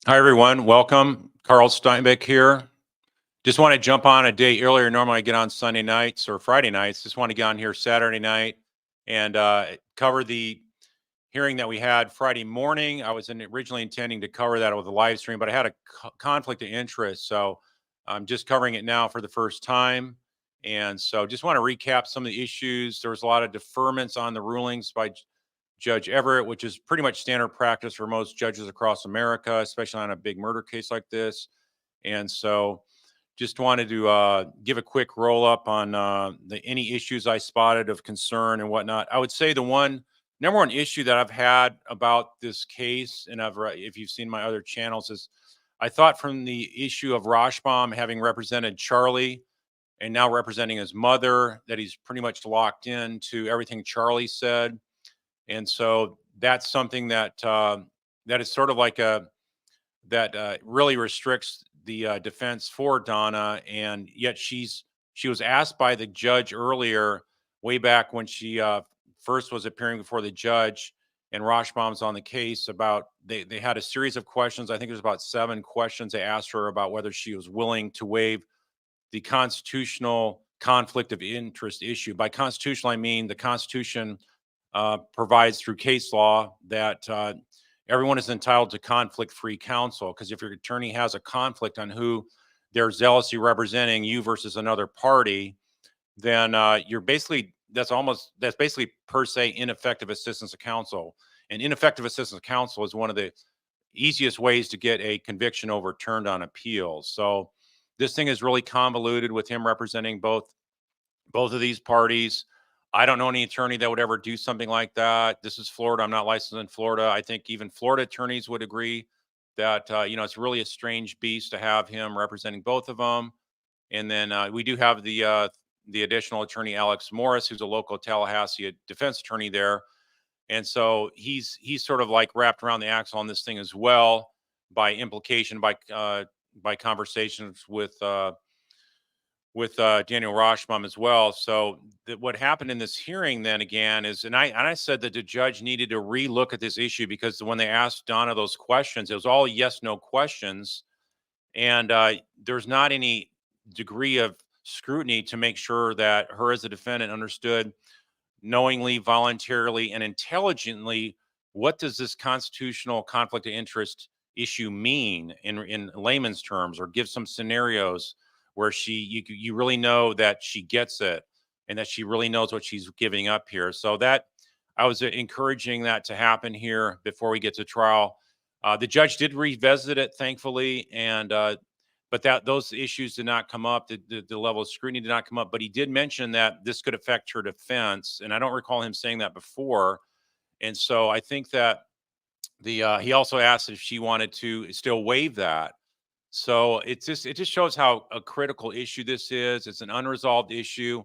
Hi, everyone. Welcome. Carl Steinbeck here. Just want to jump on a day earlier. Normally, I get on Sunday nights or Friday nights. Just want to get on here Saturday night and cover the hearing that we had Friday morning. I was originally intending to cover that with a live stream, but I had a conflict of interest. So I'm just covering it now for the first time. And so just want to recap some of the issues. There was a lot of deferments on the rulings by Judge Everett, which is pretty much standard practice for most judges across America, especially on a big murder case like this. And so just wanted to give a quick roll up on any issues I spotted of concern and whatnot. I would say the number one issue that I've had about this case, and if you've seen my other channels, is I thought from the issue of Rashbaum having represented Charlie and now representing his mother, that he's pretty much locked in to everything Charlie said. And so that's something that is sort of like a that really restricts the defense for Donna, and yet she was asked by the judge earlier, way back when she first was appearing before the judge, and Roshbaum's on the case about they had a series of questions. I think there's about 7 questions they asked her about whether she was willing to waive the constitutional conflict of interest issue. By constitutional, I mean the Constitution provides through case law that everyone is entitled to conflict-free counsel. Because if your attorney has a conflict on who they're zealously representing, you versus another party, then you're basically that's basically per se ineffective assistance of counsel. And ineffective assistance of counsel is one of the easiest ways to get a conviction overturned on appeal. So this thing is really convoluted with him representing both of these parties. I don't know any attorney that would ever do something like that. This is Florida. I'm not licensed in Florida. I think even Florida attorneys would agree that it's really a strange beast to have him representing both of them. And then we do have the additional attorney Alex Morris, who's a local Tallahassee defense attorney there, and so he's sort of like wrapped around the axle on this thing as well, by implication, by conversations with Daniel Rashbaum as well. So what happened in this hearing then again is, and I said that the judge needed to relook at this issue, because when they asked Donna those questions, it was all yes no questions, and there's not any degree of scrutiny to make sure that her as a defendant understood knowingly, voluntarily, and intelligently what does this constitutional conflict of interest issue mean in layman's terms, or give some scenarios where you really know that she gets it and that she really knows what she's giving up here. So that I was encouraging that to happen here before we get to trial. The judge did revisit it, thankfully, and but that those issues did not come up. The level of scrutiny did not come up. But he did mention that this could affect her defense, and I don't recall him saying that before. And so I think that the he also asked if she wanted to still waive that. So it just shows how a critical issue this is. It's an unresolved issue,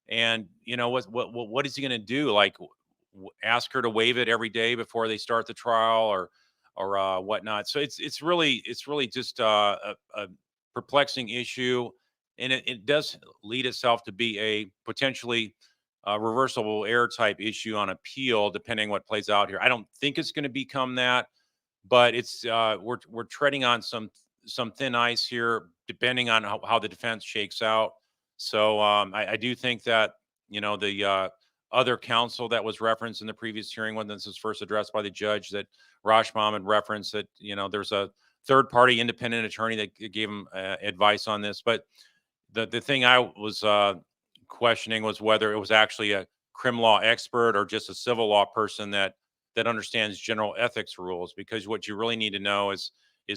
and what is he going to do? Like ask her to waive it every day before they start the trial, or whatnot. So it's really just a perplexing issue, and it does lead itself to be a potentially reversible error type issue on appeal, depending what plays out here. I don't think it's going to become that, but it's we're treading on some thin ice here, depending on how the defense shakes out. So I do think that the other counsel that was referenced in the previous hearing when this was first addressed by the judge, that Rashbaum had referenced, that there's a third party independent attorney that gave him advice on this. But the thing I was questioning was whether it was actually a crim law expert or just a civil law person that understands general ethics rules, because what you really need to know is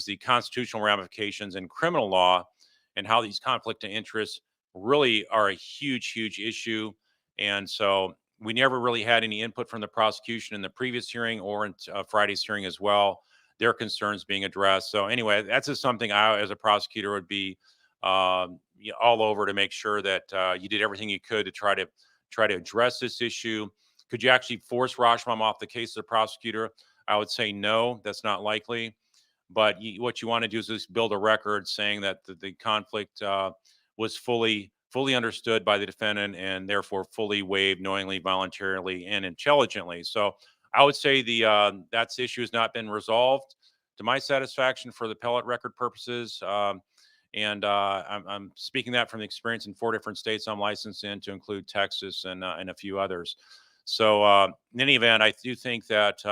the constitutional ramifications in criminal law, and how these conflict of interest really are a huge issue. And so we never really had any input from the prosecution in the previous hearing or in Friday's hearing as well, their concerns being addressed. So anyway, that's just something I, as a prosecutor, would be all over to make sure that you did everything you could to try to address this issue. Could you actually force Rashbaum off the case as a prosecutor? I would say no, that's not likely. But what you want to do is just build a record saying that the conflict was fully understood by the defendant, and therefore fully waived knowingly, voluntarily, and intelligently. So I would say the that's issue has not been resolved to my satisfaction for the appellate record purposes. And I'm speaking that from the experience in 4 different states I'm licensed in, to include Texas and a few others. So in any event, I do think that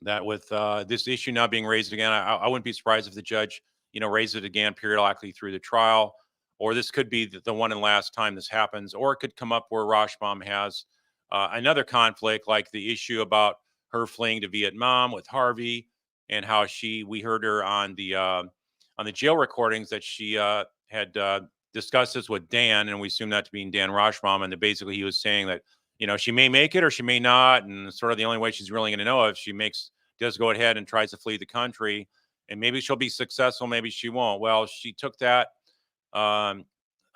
that with this issue now being raised again, I wouldn't be surprised if the judge, raises it again periodically through the trial, or this could be the one and last time this happens, or it could come up where Rashbaum has another conflict, like the issue about her fleeing to Vietnam with Harvey, and how we heard her on the jail recordings that she had discussed this with Dan, and we assume that to be Dan Rashbaum, and that basically he was saying that she may make it or she may not, and sort of the only way she's really going to know if she does go ahead and tries to flee the country, and maybe she'll be successful, maybe she won't. Well, she took that um,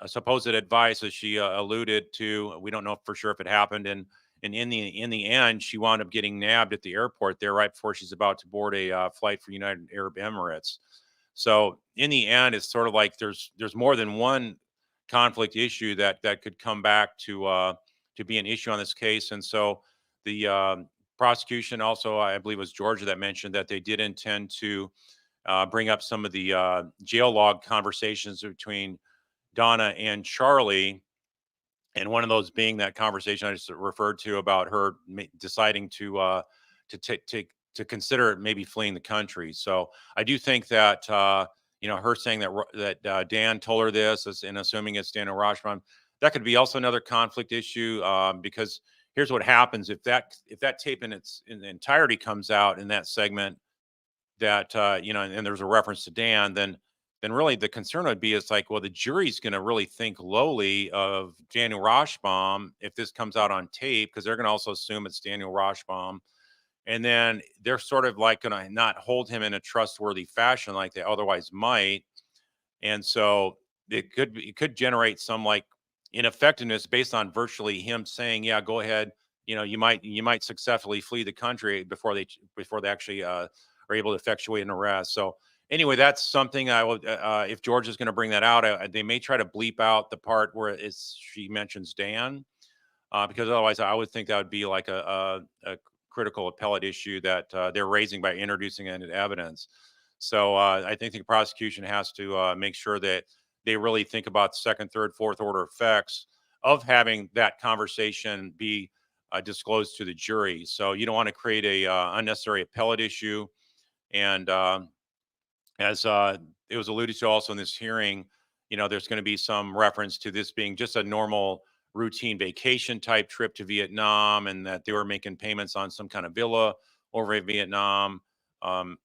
supposed advice, as she alluded to. We don't know for sure if it happened, and in the end, she wound up getting nabbed at the airport there right before she's about to board a flight for United Arab Emirates. So in the end, it's sort of like there's more than one conflict issue that could come back to be an issue on this case. And so the prosecution also, I believe it was Georgia that mentioned that they did intend to bring up some of the jail log conversations between Donna and Charlie, and one of those being that conversation I just referred to about her deciding to consider maybe fleeing the country. So I do think that her saying that Dan told her this, and assuming it's Dan Rashbaum, that could be also another conflict issue, because here's what happens if that tape in its entirety comes out in that segment, that and there's a reference to Dan, then really the concern would be, it's like, well, the jury's going to really think lowly of Daniel Rashbaum if this comes out on tape, because they're going to also assume it's Daniel Rashbaum, and then they're sort of like going to not hold him in a trustworthy fashion like they otherwise might. And so it could generate some like ineffectiveness based on virtually him saying, yeah, go ahead, you might successfully flee the country before they actually are able to effectuate an arrest. So anyway, that's something I would, if George is going to bring that out, they may try to bleep out the part where she mentions Dan, because otherwise I would think that would be like a critical appellate issue that they're raising by introducing it into evidence. So I think the prosecution has to make sure that they really think about second, third, fourth order effects of having that conversation be disclosed to the jury. So you don't want to create a unnecessary appellate issue. And as it was alluded to also in this hearing, there's going to be some reference to this being just a normal routine vacation type trip to Vietnam, and that they were making payments on some kind of villa over in Vietnam. Um,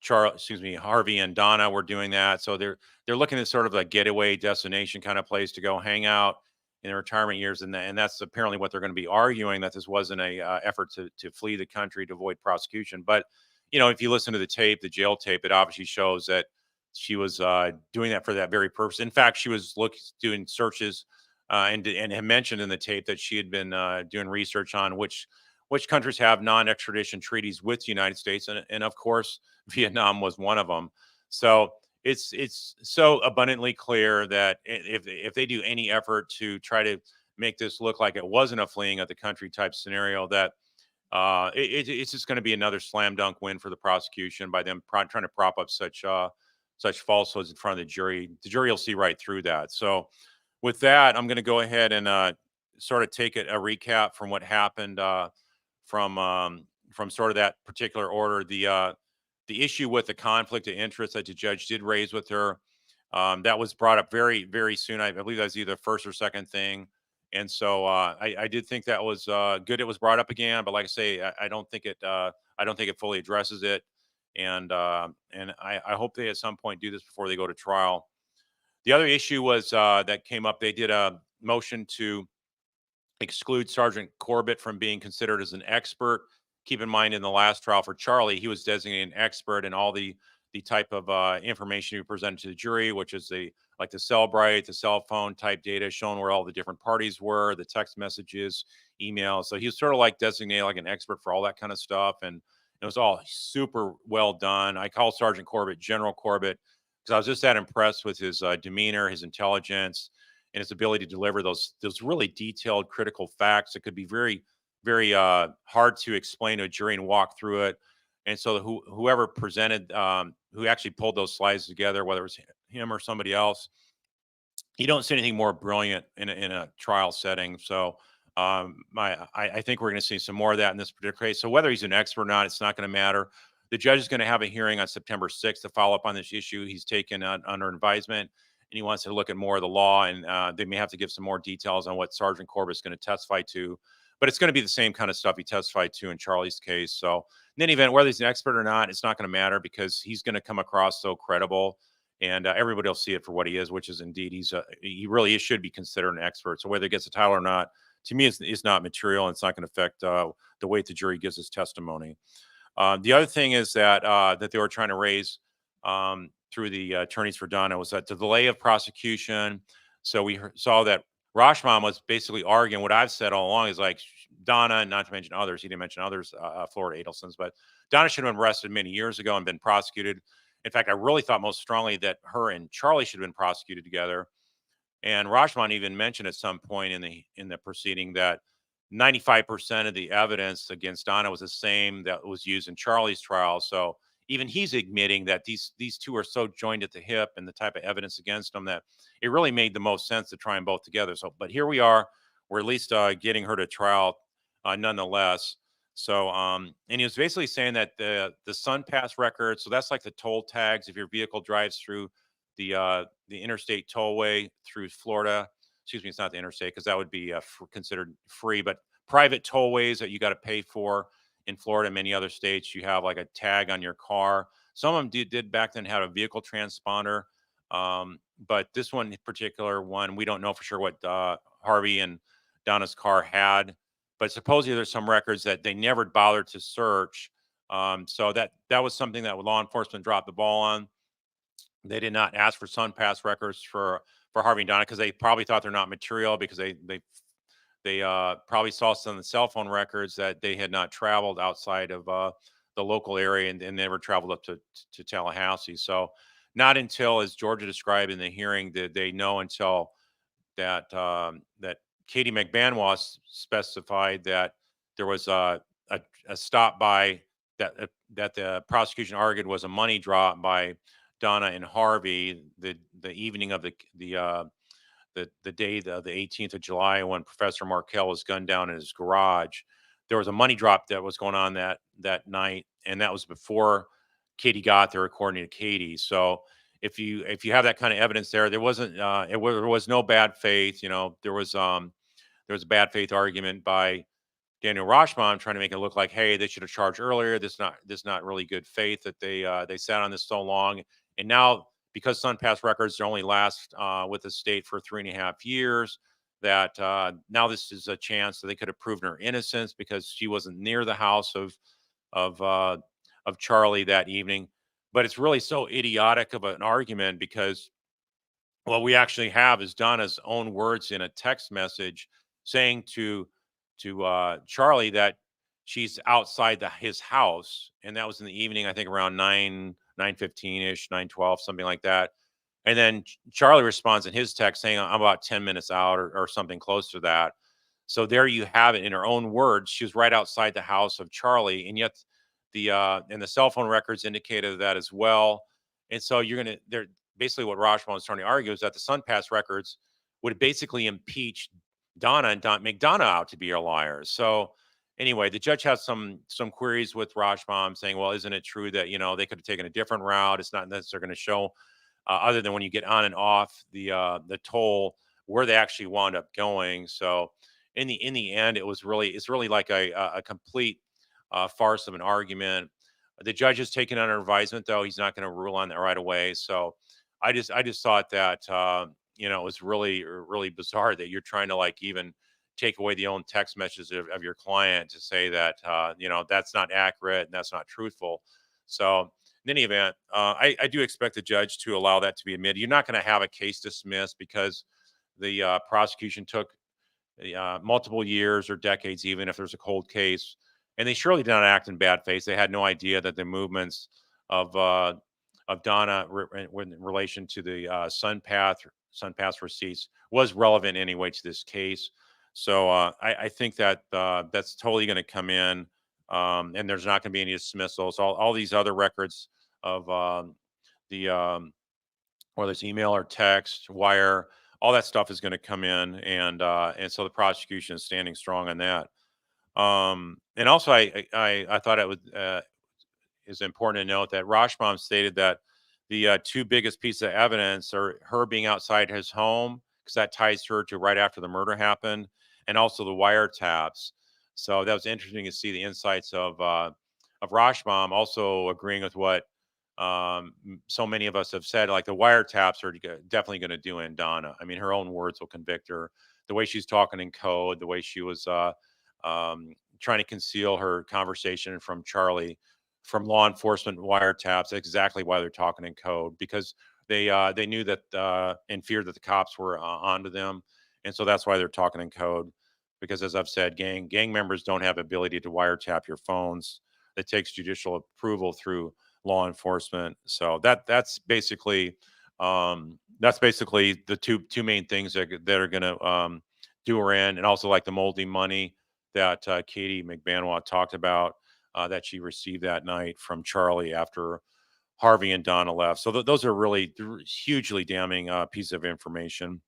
Harvey and Donna were doing that. So they're looking at sort of a getaway destination kind of place to go hang out in their retirement years, and that's apparently what they're going to be arguing, that this wasn't a effort to flee the country to avoid prosecution. But if you listen to the tape, the jail tape, it obviously shows that she was doing that for that very purpose. In fact, she was doing searches, and had mentioned in the tape that she had been doing research on which countries have non-extradition treaties with the United States, and of course, Vietnam was one of them. So it's so abundantly clear that if they do any effort to try to make this look like it wasn't a fleeing of the country type scenario, that it's just going to be another slam dunk win for the prosecution by them trying to prop up such falsehoods in front of the jury. The jury will see right through that. So with that, I'm going to go ahead and sort of take a recap from what happened from sort of that particular order. The issue with the conflict of interest that the judge did raise with her, that was brought up very, very soon. I believe that was either first or second thing. And so I did think that was good. It was brought up again, but like I say, I don't think it fully addresses it. And I hope they at some point do this before they go to trial. The other issue was that came up. They did a motion to exclude Sergeant Corbett from being considered as an expert. Keep in mind, in the last trial for Charlie, he was designated an expert in all the type of information he presented to the jury, which is the Cellbrite, the cell phone type data showing where all the different parties were, the text messages, emails. So he was sort of like designated like an expert for all that kind of stuff, and it was all super well done. I call Sergeant Corbett General Corbett because I was just that impressed with his demeanor, his intelligence, and his ability to deliver those really detailed, critical facts that could be very, very hard to explain to a jury and walk through it. And so whoever presented, who actually pulled those slides together, whether it was him or somebody else, you don't see anything more brilliant in a trial setting. So I think we're going to see some more of that in this particular case. So whether he's an expert or not, it's not going to matter. The judge is going to have a hearing on September 6th to follow up on this issue. He's taken under advisement, and he wants to look at more of the law, and they may have to give some more details on what Sergeant Corbett is going to testify to. But it's going to be the same kind of stuff he testified to in Charlie's case. So in any event, whether he's an expert or not, it's not going to matter because he's going to come across so credible, and everybody will see it for what he is, which is indeed he really should be considered an expert. So whether he gets a title or not, to me, is not material, and it's not going to affect the weight the jury gives his testimony. The other thing is that they were trying to raise through the attorneys for Donna was that the delay of prosecution. So we saw that Rashman was basically arguing what I've said all along is like Donna, not to mention others. He didn't mention others, Florida Adelsons, but Donna should have been arrested many years ago and been prosecuted. In fact, I really thought most strongly that her and Charlie should have been prosecuted together. And Rashman even mentioned at some point in the proceeding that 95% of the evidence against Donna was the same that was used in Charlie's trial. So even he's admitting that these two are so joined at the hip and the type of evidence against them that it really made the most sense to try them both together. So, but here we are, we're at least getting her to trial nonetheless. So, and he was basically saying that the Sun Pass record, so that's like the toll tags if your vehicle drives through the interstate tollway through Florida. Excuse me, it's not the interstate because that would be considered free, but private tollways that you got to pay for in Florida and many other states, you have like a tag on your car. Some of them did back then have a vehicle transponder, but this one in particular one, we don't know for sure what Harvey and Donna's car had, but supposedly there's some records that they never bothered to search. So that was something that law enforcement dropped the ball on. They did not ask for Sun Pass records for Harvey and Donna because they probably thought they're not material because they probably saw some of the cell phone records that they had not traveled outside of the local area and never traveled up to Tallahassee. So not until, as Georgia described in the hearing, did they know until that Katie McBanwas specified that there was a stop by that the prosecution argued was a money drop by Donna and Harvey the evening of the day the 18th of July when Professor Markel was gunned down in his garage. There was a money drop that was going on that night, and that was before Katie got there, according to Katie. So if you have that kind of evidence there wasn't there was no bad faith. You know, there was a bad faith argument by Daniel Rashman trying to make it look like, hey, they should have charged earlier. This not really good faith that they sat on this so long, and now because Sun Pass records only last with the state for 3.5 years, that now this is a chance that they could have proven her innocence because she wasn't near the house of uh, of Charlie that evening. But it's really so idiotic of an argument because what we actually have is Donna's own words in a text message saying to Charlie that she's outside his house, and that was in the evening. I think around 9:15 ish, 9:12, something like that. And then Charlie responds in his text saying, "I'm about 10 minutes out," or something close to that. So there you have it in her own words. She was right outside the house of Charlie, and yet the cell phone records indicated that as well. And so you're gonna they're basically what Rashomon was trying to argue is that the Sun Pass records would basically impeach Donna and make Donna out to be a liar. So anyway, the judge has some queries with Rashbaum saying, well, isn't it true that they could have taken a different route? It's not necessarily going to show, other than when you get on and off the toll, where they actually wound up going. So in the end, it's really like a complete farce of an argument. The judge is taken under advisement, though he's not going to rule on that right away. So I just thought that it was really bizarre that you're trying to like even take away the own text messages of your client to say that that's not accurate and that's not truthful. So in any event, I do expect the judge to allow that to be admitted. You're not going to have a case dismissed because the prosecution took multiple years or decades, even if there's a cold case, and they surely did not act in bad faith. They had no idea that the movements of Donna in relation to the Sun Pass receipts was relevant anyway to this case. So I think that that's totally going to come in and there's not going to be any dismissals. All these other records of the whether it's email or text, wire, all that stuff is going to come in, and so the prosecution is standing strong on that. And also, I thought it would is important to note that Rashbaum stated that the two biggest pieces of evidence are her being outside his home, because that ties her to right after the murder happened, and also the wiretaps. So that was interesting to see the insights of Rashbaum, also agreeing with what so many of us have said. Like, the wiretaps are definitely going to do in Donna. I mean, her own words will convict her. The way she's talking in code, the way she was trying to conceal her conversation from Charlie from law enforcement wiretaps. That's exactly why they're talking in code, because they knew that and feared that the cops were onto them, and so that's why they're talking in code. Because, as I've said, gang members don't have ability to wiretap your phones. It takes judicial approval through law enforcement. So that's basically the two main things that are going to do her in, and also like the moldy money that Katie McBanois talked about, that she received that night from Charlie after Harvey and Donna left. So those are really hugely damning piece of information.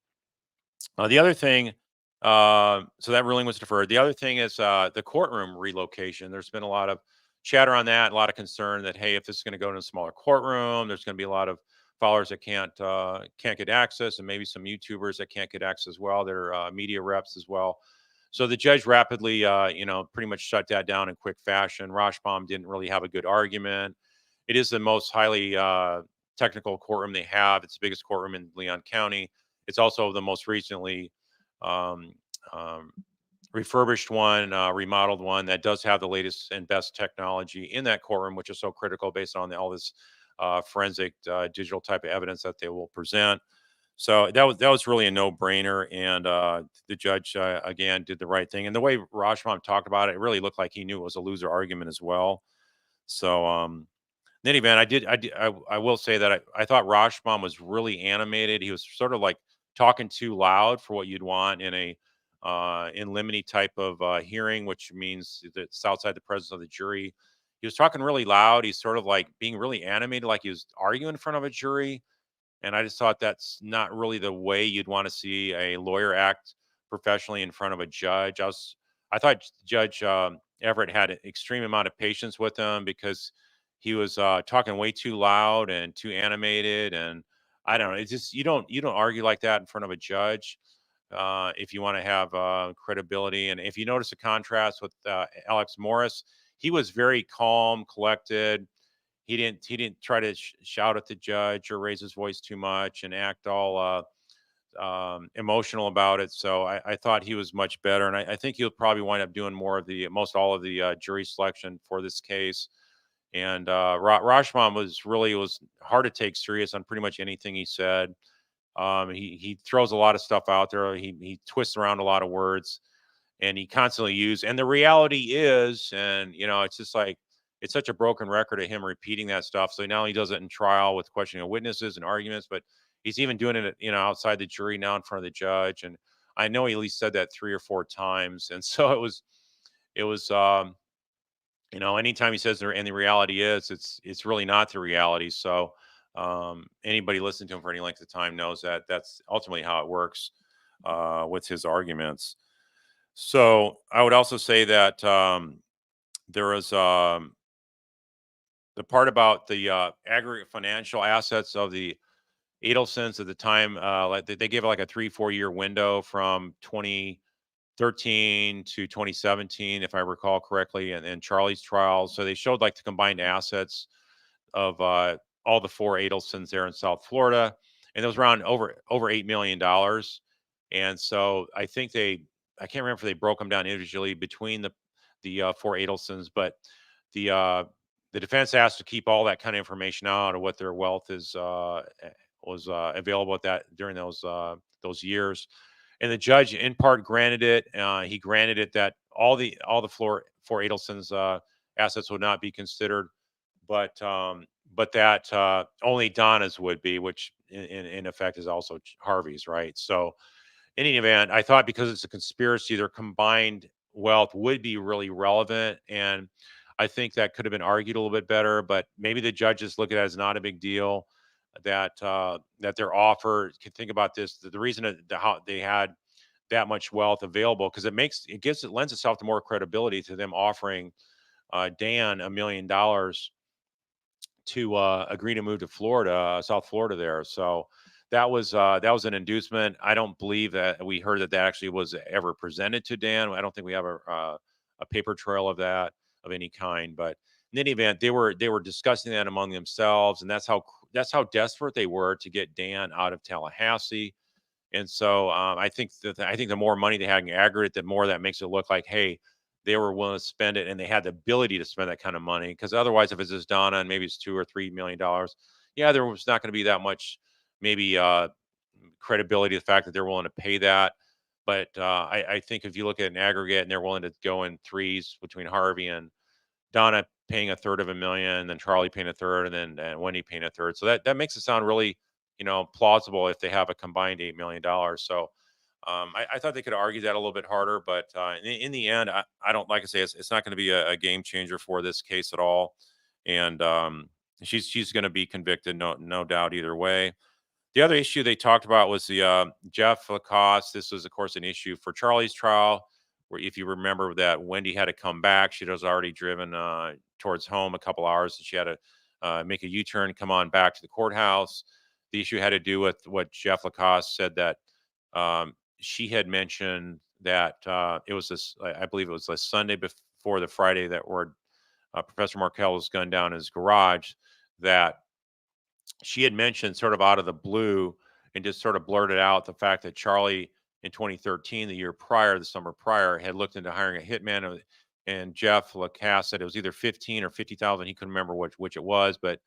The other thing, so that ruling was deferred. The other thing is the courtroom relocation. There's been a lot of chatter on that, a lot of concern that, hey, if this is going to go to a smaller courtroom, there's going to be a lot of followers that can't get access, and maybe some YouTubers that can't get access as well. They're media reps as well. So the judge rapidly, pretty much shut that down in quick fashion. Rashbaum didn't really have a good argument. It is the most highly technical courtroom they have. It's the biggest courtroom in Leon County. It's also the most recently um, um, refurbished one, remodeled one that does have the latest and best technology in that courtroom, which is so critical based on all this forensic digital type of evidence that they will present. So that was really a no brainer, and the judge again did the right thing. And the way Rashbaum talked about it, it really looked like he knew it was a loser argument as well. So in any event, I will say that I thought Rashbaum was really animated. He was sort of like talking too loud for what you'd want in a in limine type of hearing, which means that it's outside the presence of the jury. He was talking really loud. He's sort of like being really animated, like he was arguing in front of a jury. And I just thought that's not really the way you'd want to see a lawyer act professionally in front of a judge. I thought Judge Everett had an extreme amount of patience with him, because he was talking way too loud and too animated, and I don't know. It's just you don't argue like that in front of a judge if you want to have credibility. And if you notice a contrast with Alex Morris, he was very calm, collected. He didn't try to shout at the judge or raise his voice too much and act all emotional about it. So I thought he was much better, and I think he'll probably wind up doing more of the most all of the jury selection for this case. And Rashbaum was hard to take serious on pretty much anything he said. He throws a lot of stuff out there. He twists around a lot of words, and he constantly used. And the reality is, and it's just like it's such a broken record of him repeating that stuff. So now he does it in trial with questioning of witnesses and arguments, but he's even doing it, outside the jury now in front of the judge. And I know he at least said that 3 or 4 times. And so it was anytime he says there, and the reality is, it's really not the reality. So anybody listening to him for any length of time knows that that's ultimately how it works with his arguments. So I would also say that there was the part about the aggregate financial assets of the Adelsons at the time. Like they gave like a 3-4 year window from 2013 to 2017, if I recall correctly, and Charlie's trial. So they showed like the combined assets of all the four Adelsons there in South Florida, and it was around over $8 million. And so I can't remember if they broke them down individually between the four Adelsons, but the uh, the defense asked to keep all that kind of information out of what their wealth was available at that during those years. And the judge in part granted it. He granted it that all the four Adelsons assets would not be considered, but that only Donna's would be, which in effect is also Harvey's, right? So in any event, I thought because it's a conspiracy, their combined wealth would be really relevant. And I think that could have been argued a little bit better, but maybe the judges look at it as not a big deal that their offer can think about this. The reason that how they had that much wealth available because it lends itself to more credibility to them offering Dan $1 million to agree to move to Florida, South Florida there. So that was an inducement. I don't believe that we heard that that actually was ever presented to Dan. I don't think we have a paper trail of that of any kind. But in any event, they were discussing that among themselves, and that's how desperate they were to get Dan out of Tallahassee. And so I think the more money they had in aggregate, the more that makes it look like, hey, they were willing to spend it and they had the ability to spend that kind of money. Because otherwise, if it's just Donna and maybe it's $2 or $3 million, yeah, there was not going to be that much maybe credibility. The fact that they're willing to pay that, but I think if you look at an aggregate and they're willing to go in threes between Harvey and Donna paying a third of a million, then Charlie paying a third, and then Wendy paying a third. So that makes it sound really, plausible if they have a combined $8 million. So I thought they could argue that a little bit harder, but in the end, I don't like I say it's not going to be a game changer for this case at all, and she's going to be convicted, no doubt either way. The other issue they talked about was the Jeff Lacoste. This was, of course, an issue for Charlie's trial, where if you remember that Wendy had to come back, she was already driven towards home a couple hours, and she had to make a U-turn, come on back to the courthouse. The issue had to do with what Jeff Lacoste said that she had mentioned that it was this, I believe it was a Sunday before the Friday that where Professor Markel was gunned down in his garage, that she had mentioned sort of out of the blue and just sort of blurted out the fact that Charlie in 2013, the year prior, the summer prior, had looked into hiring a hitman. And Jeff Lacasse said it was either 15 or 50,000. He couldn't remember which it was, but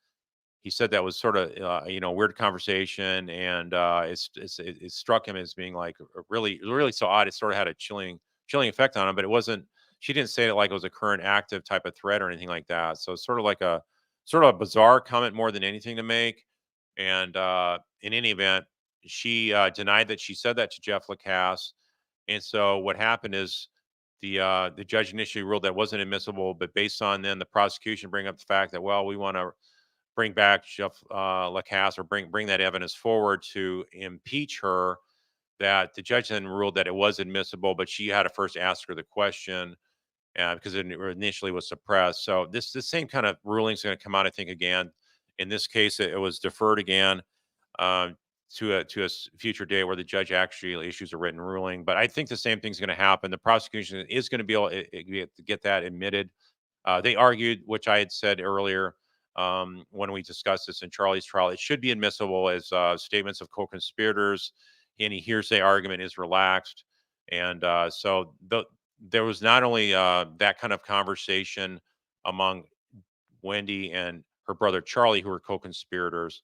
he said that was sort of weird conversation, and it struck him as being like really so odd. It sort of had a chilling effect on him, but it wasn't. She didn't say it like it was a current active type of threat or anything like that. So it's sort of like a sort of a bizarre comment more than anything to make. And in any event, she denied that she said that to Jeff Lacasse. And so what happened is the judge initially ruled that wasn't admissible, but based on then the prosecution bring up the fact that, well, we want to bring back Jeff Lacasse or bring that evidence forward to impeach her, that the judge then ruled that it was admissible, but she had to first ask her the question because it initially was suppressed. So the same kind of ruling is going to come out, I think, again. In this case, it was deferred again um, to a future date where the judge actually issues a written ruling. But I think the same thing's going to happen. The prosecution is going to be able to get that admitted. They argued, which I had said earlier when we discussed this in Charlie's trial, it should be admissible as statements of co-conspirators. Any hearsay argument is relaxed, and there was not only that kind of conversation among Wendy and her brother Charlie, who were co-conspirators,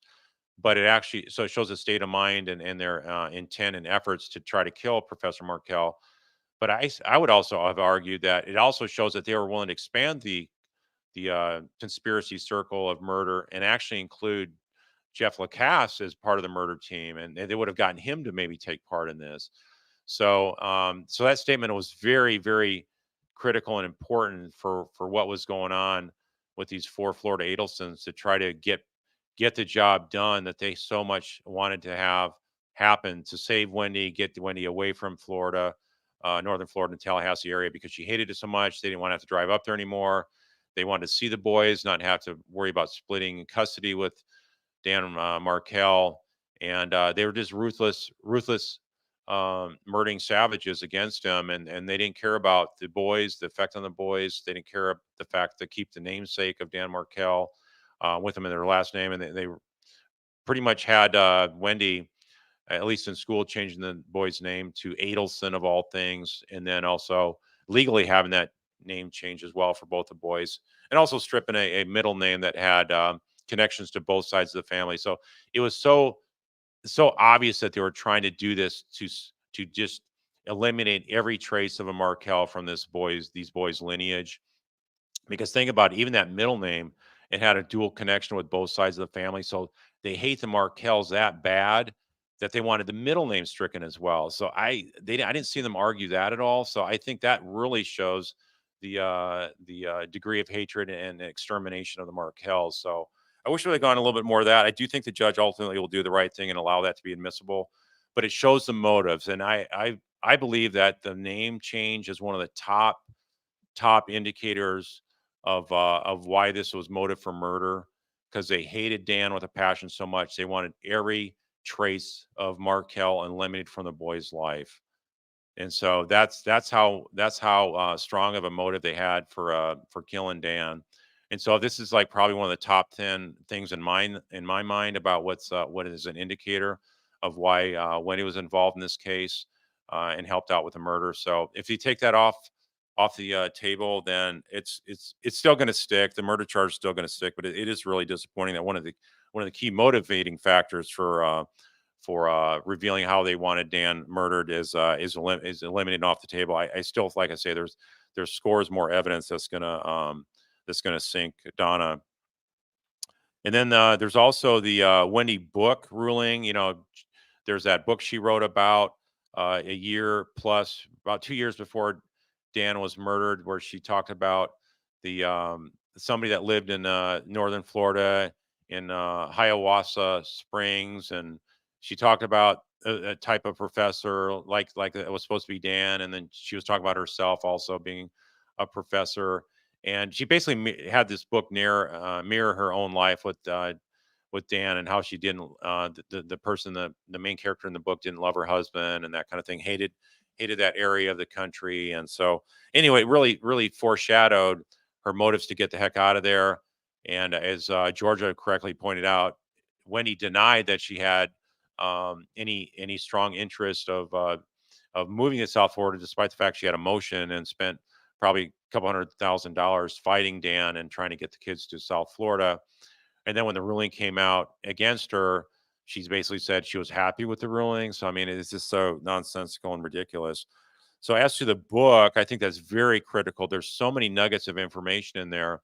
but it shows a state of mind and their intent and efforts to try to kill Professor Markel. But I would also have argued that it also shows that they were willing to expand the conspiracy circle of murder and actually include Jeff Lacasse as part of the murder team, and they would have gotten him to maybe take part in this. So that statement was very, very critical and important for what was going on with these four Florida Adelsons to try to get the job done that they so much wanted to have happen to save Wendy, get Wendy away from Florida, northern Florida and Tallahassee area because she hated it so much. They didn't want to have to drive up there anymore. They wanted to see the boys, not have to worry about splitting custody with Dan Markel, and they were just ruthless murdering savages against him, and they didn't care about the boys, the effect on the boys. They didn't care the fact to keep the namesake of Dan Markel with them in their last name, and they pretty much had Wendy, at least in school, changing the boy's name to Adelson of all things, and then also legally having that name change as well for both the boys, and also stripping a middle name that had connections to both sides of the family. So it was so obvious that they were trying to do this to just eliminate every trace of a Markel from these boys lineage. Because think about it, even that middle name, it had a dual connection with both sides of the family. So they hate the Markels that bad that they wanted the middle name stricken as well. So I didn't see them argue that at all. So I think that really shows the degree of hatred and extermination of the Markells. So I wish we had gone a little bit more of that. I do think the judge ultimately will do the right thing and allow that to be admissible, but it shows the motives. And I believe that the name change is one of the top indicators of why this was motive for murder, because they hated Dan with a passion so much they wanted every trace of Markel eliminated from the boy's life. And so that's how strong of a motive they had for killing Dan. And so this is like probably one of the top 10 things in my mind about what is an indicator of why Wendy was involved in this case and helped out with the murder. So if you take that off the table, then it's still going to stick. The murder charge is still going to stick, but it is really disappointing that one of the key motivating factors for revealing how they wanted Dan murdered is eliminated off the table. I still, like I say, there's scores more evidence that's gonna sink Donna. And then there's also the Wendy book ruling. There's that book she wrote about a year plus, about 2 years before Dan was murdered, where she talked about the somebody that lived in northern Florida in Hiawassee Springs, and she talked about a type of professor like it was supposed to be Dan, and then she was talking about herself also being a professor, and she basically had this book mirror her own life with Dan, and how she didn't the person the main character in the book didn't love her husband and that kind of thing, hated that area of the country. And so anyway, really foreshadowed her motives to get the heck out of there. And as Georgia correctly pointed out, Wendy denied that she had any strong interest of moving to South Florida, despite the fact she had a motion and spent probably a couple $100,000 fighting Dan and trying to get the kids to South Florida. And then when the ruling came out against her, she's basically said she was happy with the ruling. So I mean, it's just so nonsensical and ridiculous. So as to the book, I think that's very critical. There's so many nuggets of information in there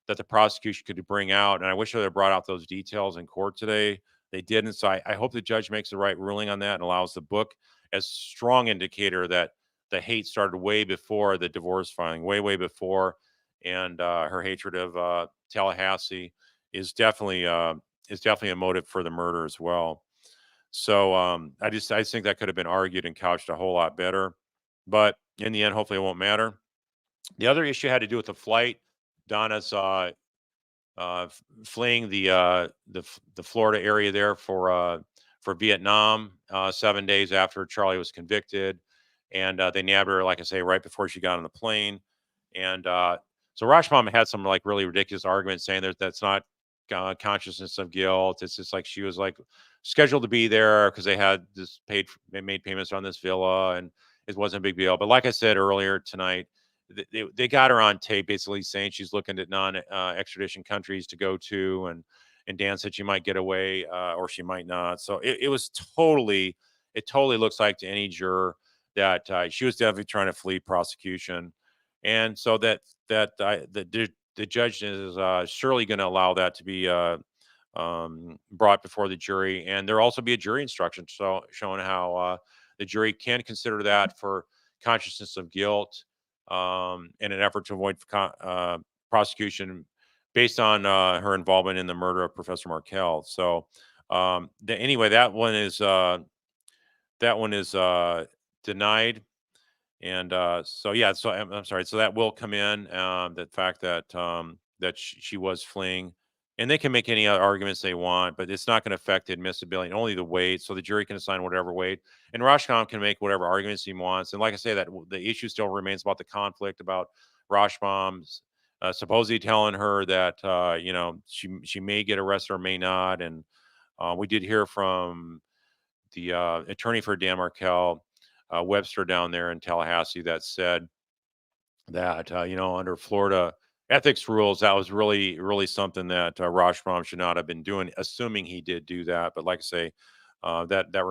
that the prosecution could bring out, and I wish they had brought out those details in court today. They didn't. So I hope the judge makes the right ruling on that and allows the book as strong indicator that the hate started way before the divorce filing, way before, and her hatred of Tallahassee is definitely a motive for the murder as well. So I just think that could have been argued and couched a whole lot better, but in the end, hopefully, it won't matter. The other issue had to do with the flight. Donna's fleeing the Florida area there for Vietnam 7 days after Charlie was convicted, and they nabbed her, like I say, right before she got on the plane. And so Rashmam had some like really ridiculous arguments saying that's not consciousness of guilt. It's just like she was like scheduled to be there because they made payments on this villa, and it wasn't a big deal. But like I said earlier tonight, they got her on tape basically saying she's looking at non extradition countries to go to, and Dan said she might get away or she might not. So it totally looks like to any juror that she was definitely trying to flee prosecution, and so the judge is surely going to allow that to be brought before the jury, and there'll also be a jury instruction showing how the jury can consider that for consciousness of guilt in an effort to avoid prosecution based on her involvement in the murder of Professor Markel. So anyway, that one is denied. And so yeah, so I'm sorry. So that will come in. The fact that she was fleeing, and they can make any other arguments they want, but it's not going to affect the admissibility, only the weight. So the jury can assign whatever weight, and Rashkam can make whatever arguments he wants. And like I say, that the issue still remains about the conflict about Rashbam's supposedly telling her that she may get arrested or may not. And we did hear from the attorney for Dan Markel, Webster down there in Tallahassee, that said that under Florida ethics rules, that was really something that Rashbaum should not have been doing, assuming he did do that. But like I say, that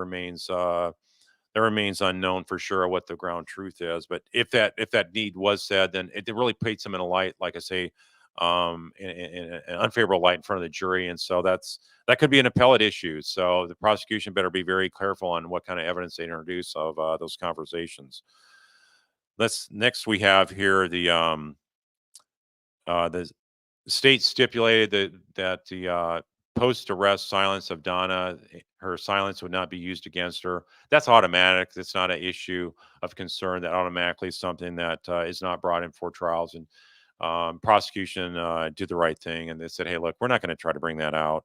remains unknown for sure what the ground truth is. But if that need was said, then it really paints him in a light, like I say, in an unfavorable light in front of the jury, and so that could be an appellate issue. So the prosecution better be very careful on what kind of evidence they introduce of those conversations. Let's next we have here the state stipulated that the post-arrest silence of Donna, her silence would not be used against her. That's automatic. It's not an issue of concern. That automatically is something that is not brought in for trials. And prosecution did the right thing, and they said, "Hey, look, we're not going to try to bring that out."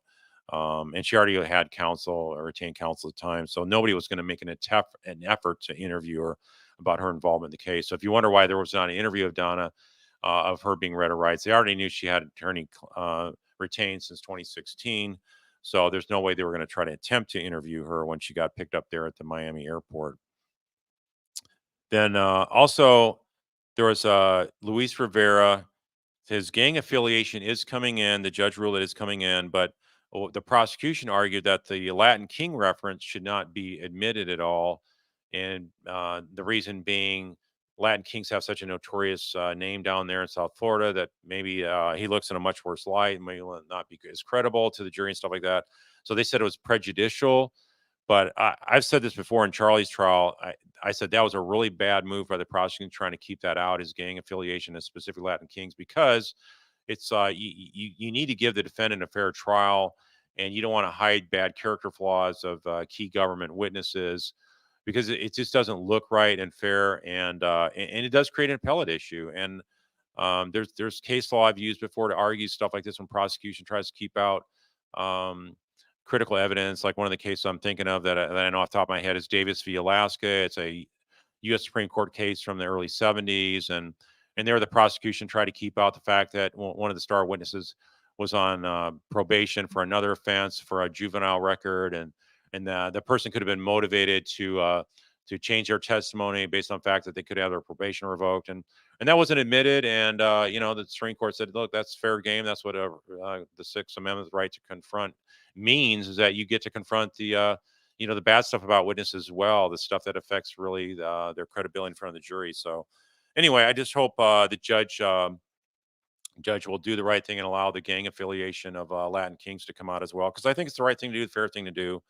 And she already had counsel or retained counsel at the time, so nobody was going to make an effort to interview her about her involvement in the case. So if you wonder why there was not an interview of Donna, of her being read her rights. They already knew she had an attorney retained since 2016. So there's no way they were going to try to attempt to interview her when she got picked up there at the Miami airport. Then also there was Luis Rivera. His gang affiliation is coming in. The judge ruled it is coming in, but the prosecution argued that the Latin King reference should not be admitted at all. And the reason being, Latin Kings have such a notorious name down there in South Florida that maybe he looks in a much worse light and may not be as credible to the jury and stuff like that. So they said it was prejudicial. But I've said this before in Charlie's trial. I said that was a really bad move by the prosecution trying to keep that out, his gang affiliation, as specific Latin Kings, because it's you need to give the defendant a fair trial, and you don't want to hide bad character flaws of key government witnesses because it just doesn't look right and fair, and it does create an appellate issue. And there's case law I've used before to argue stuff like this when prosecution tries to keep out um, critical evidence. Like one of the cases I'm thinking of that I know off the top of my head is Davis v. Alaska. It's a U.S. Supreme Court case from the early 70s, and there the prosecution tried to keep out the fact that one of the star witnesses was on probation for another offense for a juvenile record, and the person could have been motivated to change their testimony based on the fact that they could have their probation revoked, and that wasn't admitted. And the Supreme Court said, look, that's fair game. That's what the Sixth Amendment right to confront means, is that you get to confront the bad stuff about witnesses as well, the stuff that affects really their credibility in front of the jury. So anyway, I just hope the judge will do the right thing and allow the gang affiliation of Latin Kings to come out as well, because I think it's the right thing to do, the fair thing to do.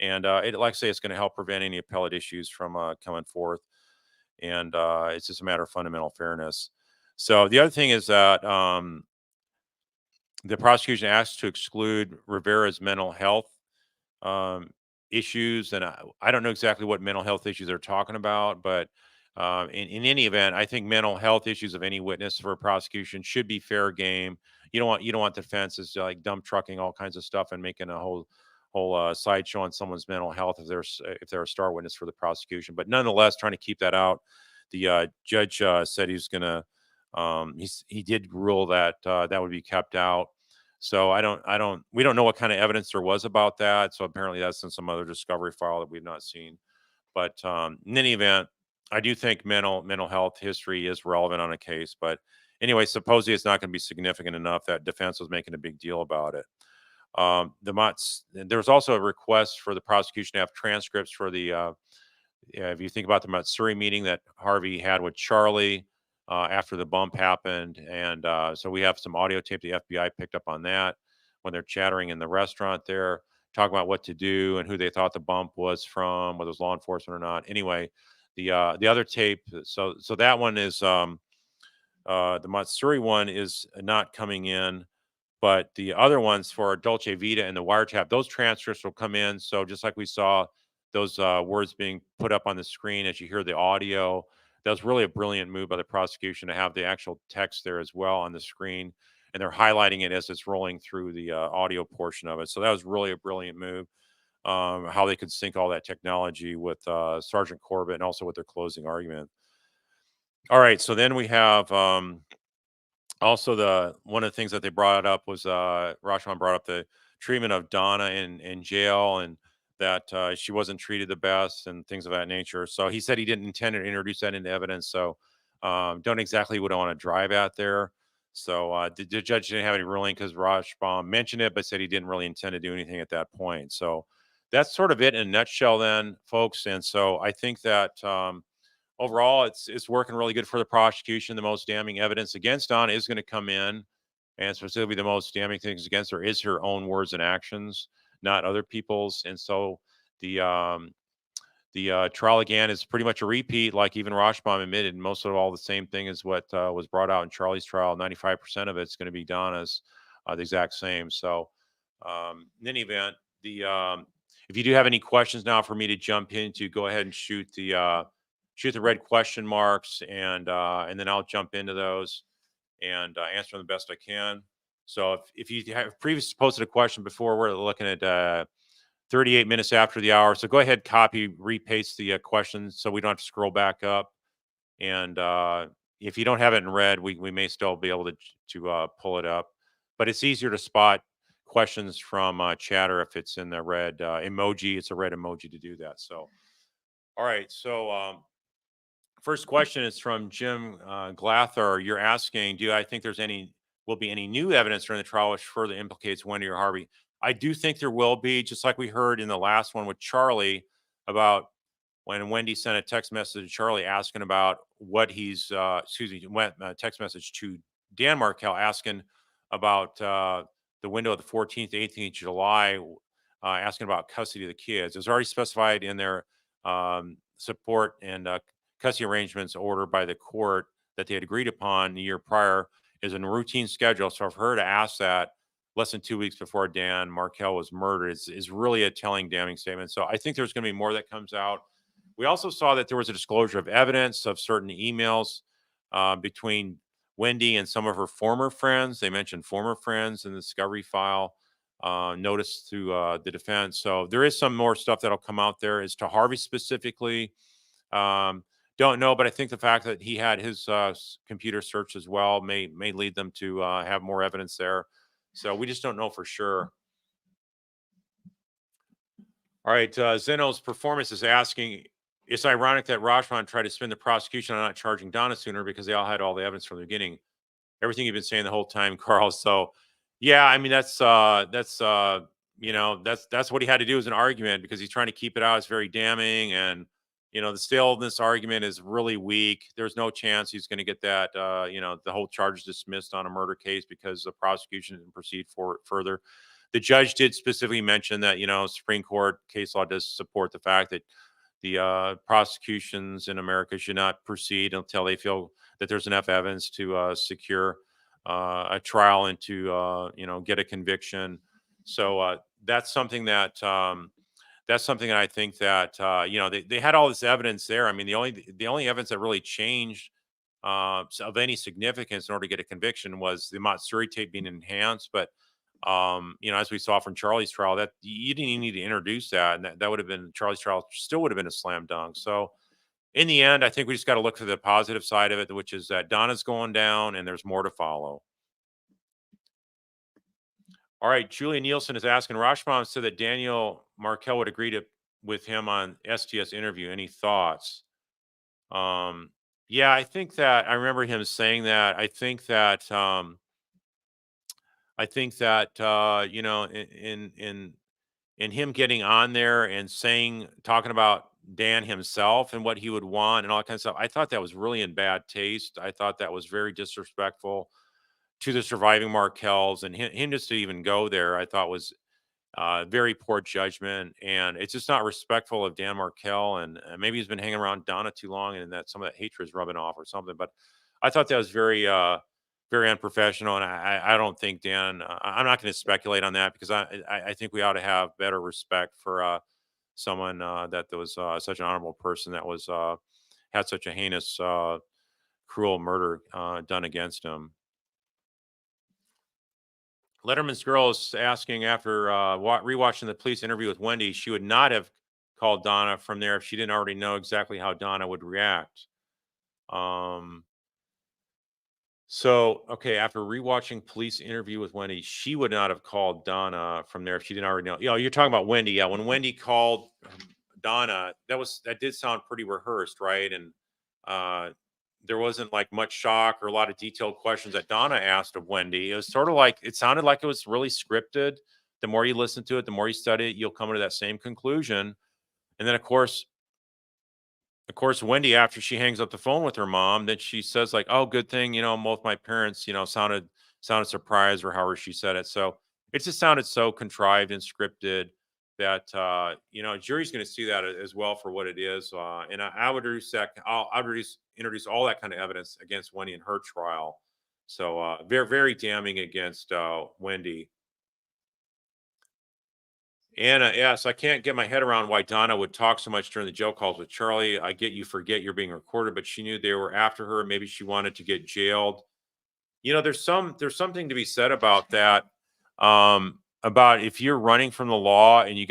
And like I say, it's going to help prevent any appellate issues from coming forth. And it's just a matter of fundamental fairness. So the other thing is that the prosecution asked to exclude Rivera's mental health um, issues, and I don't know exactly what mental health issues they're talking about, but in any event, I think mental health issues of any witness for a prosecution should be fair game. You don't want defenses like dump trucking all kinds of stuff and making a whole sideshow on someone's mental health if they're a star witness for the prosecution. But nonetheless, trying to keep that out. The judge said he's going to. He did rule that that would be kept out. So we don't know what kind of evidence there was about that. So apparently that's in some other discovery file that we've not seen. But in any event, I do think mental health history is relevant on a case. But anyway, supposedly it's not going to be significant enough that defense was making a big deal about it. There was also a request for the prosecution to have transcripts for the if you think about the Matsuri meeting that Harvey had with Charlie after the bump happened. And so we have some audio tape. The FBI picked up on that when they're chattering in the restaurant there, talking about what to do and who they thought the bump was from, whether it was law enforcement or not. Anyway, the other tape, so that one is the Matsuri one is not coming in, but the other ones for Dolce Vita and the wiretap, those transcripts will come in. So just like we saw those words being put up on the screen as you hear the audio, that was really a brilliant move by the prosecution to have the actual text there as well on the screen. And they're highlighting it as it's rolling through the audio portion of it. So that was really a brilliant move. How they could sync all that technology with Sergeant Corbett and also with their closing argument. All right. So then we have also the one of the things that they brought up was Rashomon brought up the treatment of Donna in jail, and that she wasn't treated the best and things of that nature. So he said he didn't intend to introduce that into evidence. So don't exactly would want to drive at there. So the judge didn't have any ruling because Rashbaum mentioned it, but said he didn't really intend to do anything at that point. So that's sort of it in a nutshell, then, folks. And so I think that overall, it's working really good for the prosecution. The most damning evidence against Donna is going to come in. and specifically the most damning things against her is her own words and actions, not other people's. And so the trial again is pretty much a repeat, like even Rashbaum admitted. Most of all the same thing as what was brought out in Charlie's trial. 95% of it's going to be Donna's, the exact same. So, in any event, the if you do have any questions now for me to jump into, go ahead and shoot the red question marks, and then I'll jump into those and answer them the best I can. So if you have previously posted a question before, we're looking at 38 minutes after the hour. So go ahead, copy, repaste the questions so we don't have to scroll back up. And if you don't have it in red, we may still be able to pull it up. But it's easier to spot questions from chatter if it's in the red emoji. It's a red emoji to do that. So, all right. So, first question is from Jim Glather. You're asking, do I think will be any new evidence during the trial which further implicates Wendy or Harvey? I do think there will be, just like we heard in the last one with Charlie about when Wendy sent a text message to Charlie asking about what text message to Dan Markel asking about the window of the 14th, 18th July, asking about custody of the kids. It was already specified in their support and custody arrangements ordered by the court that they had agreed upon the year prior is a routine schedule. So for her to ask that less than 2 weeks before Dan Markel was murdered is really a telling, damning statement. So I think there's going to be more that comes out. We also saw that there was a disclosure of evidence of certain emails between Wendy and some of her former friends. They mentioned former friends in the discovery file, notice to the defense. So there is some more stuff that'll come out there. As to Harvey specifically, um, don't know, but I think the fact that he had his computer searched as well may lead them to have more evidence there. So we just don't know for sure. All right, Zeno's performance is asking. It's ironic that Rajvan tried to spin the prosecution on not charging Donna sooner because they all had all the evidence from the beginning. Everything you've been saying the whole time, Carl. So, yeah, I mean that's what he had to do as an argument because he's trying to keep it out. It's very damning, and the staleness argument is really weak. There's no chance he's going to get that. The whole charge dismissed on a murder case because the prosecution didn't proceed further. The judge did specifically mention that Supreme Court case law does support the fact that the prosecutions in America should not proceed until they feel that there's enough evidence to secure a trial and to get a conviction. So that's something that I think that they had all this evidence there. I mean, the only evidence that really changed of any significance in order to get a conviction was the Matsuri tape being enhanced. But as we saw from Charlie's trial, that you didn't even need to introduce that, and that would have been Charlie's trial still would have been a slam dunk. So in the end, I think we just got to look for the positive side of it, which is that Donna's going down and there's more to follow. All right, Julia Nielsen is asking. Rashbaum said that Daniel Markel would agree with him on STS interview. Any thoughts? Yeah, I think that I remember him saying that. I think that in him getting on there and talking about Dan himself and what he would want and all that kind of stuff, I thought that was really in bad taste. I thought that was very disrespectful to the surviving Markells, and him just to even go there, I thought was very poor judgment, and it's just not respectful of Dan Markel. And maybe he's been hanging around Donna too long, and that some of that hatred is rubbing off or something. But I thought that was very unprofessional, and I don't think Dan. I'm not going to speculate on that because I think we ought to have better respect for someone that was such an honorable person that was had such a heinous, cruel murder done against him. Letterman's girl is asking after rewatching the police interview with Wendy, she would not have called Donna from there if she didn't already know exactly how Donna would react. So, okay, after rewatching police interview with Wendy, she would not have called Donna from there if she didn't already know. You're talking about Wendy. Yeah, when Wendy called Donna, that did sound pretty rehearsed, right? And there wasn't like much shock or a lot of detailed questions that Donna asked of Wendy. It was sort of like it sounded like it was really scripted. The more you listen to it, the more you study it, you'll come to that same conclusion. And then of course, Wendy, after she hangs up the phone with her mom, then she says like, "Oh, good thing, both my parents, sounded sounded surprised or however she said it. So it just sounded so contrived and scripted that jury's going to see that as well for what it is. And I would reduce that. I would introduce all that kind of evidence against Wendy in her trial. So very very damning against Wendy. Anna, yes, I can't get my head around why Donna would talk so much during the jail calls with Charlie. I get you forget you're being recorded, but she knew they were after her. Maybe she wanted to get jailed. There's something to be said about that. About if you're running from the law and you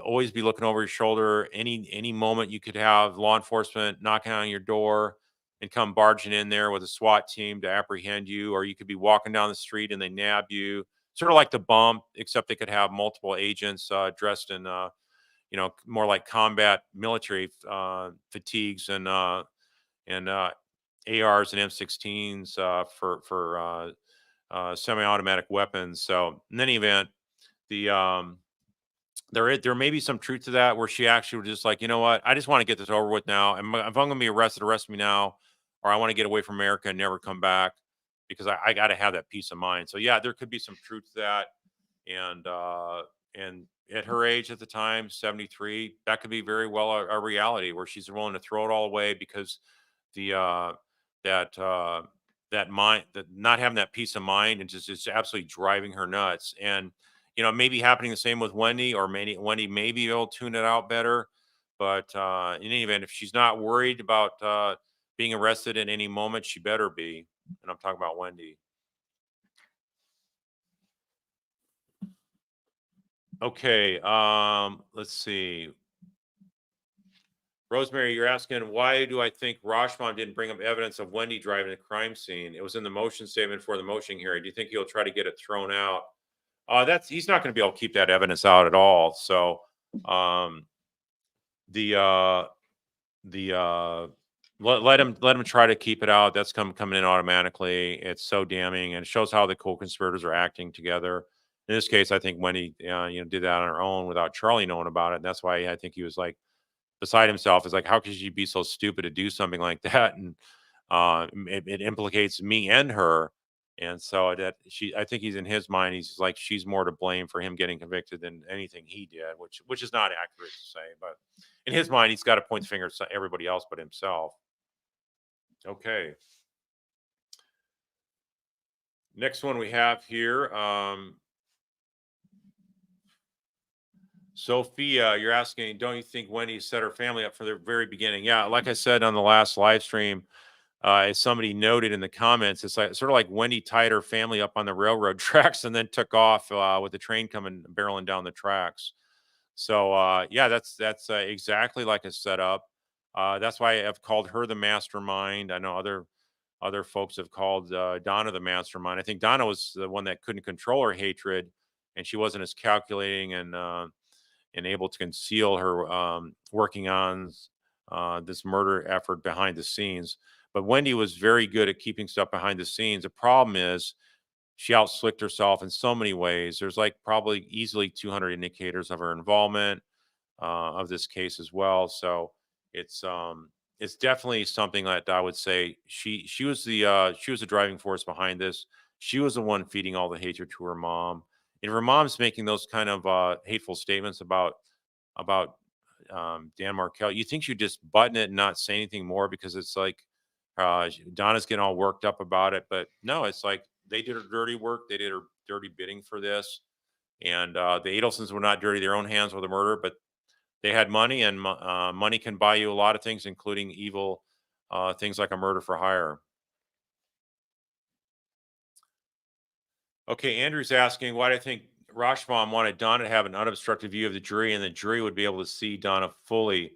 always be looking over your shoulder. Any moment you could have law enforcement knocking on your door and come barging in there with a SWAT team to apprehend you, or you could be walking down the street and they nab you. Sort of like the bump, except they could have multiple agents dressed in more like combat military fatigues and ARs and M16s for semi-automatic weapons. So in any event, the there may be some truth to that, where she actually was just like, you know what, I just want to get this over with now. And if I'm going to be arrested, arrest me now, or I want to get away from America and never come back, because I got to have that peace of mind. So yeah, there could be some truth to that. And at her age at the time, 73, that could be very well a reality, where she's willing to throw it all away because the that that mind, that not having that peace of mind, and just absolutely driving her nuts. And maybe happening the same with Wendy, or maybe Wendy maybe will tune it out better. But in any event, if she's not worried about being arrested at any moment, she better be. And I'm talking about Wendy. Okay, let's see. Rosemary, you're asking, why do I think Rashomon didn't bring up evidence of Wendy driving the crime scene? It was in the motion statement for the motion hearing. Do you think he'll try to get it thrown out? He's not going to be able to keep that evidence out at all. So, um, the uh, the let him try to keep it out. That's coming in automatically. It's so damning, and it shows how the co-conspirators are acting together. In this case, I think Wendy, did that on her own without Charlie knowing about it. And that's why I think he was like beside himself. Is like, how could she be so stupid to do something like that? And it implicates me and her. And so I think he's in his mind. He's like, she's more to blame for him getting convicted than anything he did, which is not accurate to say. But in his mind, he's got to point the finger at everybody else but himself. Okay. Next one we have here. Sophia, you're asking, don't you think Wendy set her family up for the very beginning? Yeah, like I said on the last live stream, as somebody noted in the comments, it's like sort of like Wendy tied her family up on the railroad tracks and then took off with the train coming barreling down the tracks. So yeah, that's exactly like a setup. That's why I've called her the mastermind. I know other folks have called Donna the mastermind. I think Donna was the one that couldn't control her hatred, and she wasn't as calculating and able to conceal her working on this murder effort behind the scenes. But Wendy was very good at keeping stuff behind the scenes. The problem is she outslicked herself in so many ways. There's like probably easily 200 indicators of her involvement of this case as well. So it's definitely something that I would say she was the driving force behind this. She was the one feeding all the hatred to her mom. And if her mom's making those kind of hateful statements about Dan Markel, you think she'd just button it and not say anything more, because it's like Donna's getting all worked up about it. But no, it's like they did her dirty work. They did her dirty bidding for this. And the Adelsons were not dirty their own hands with the murder, but they had money, and money can buy you a lot of things, including evil things like a murder for hire. Okay, Andrew's asking, why do I think Rashomon wanted Donna to have an unobstructed view of the jury, and the jury would be able to see Donna fully?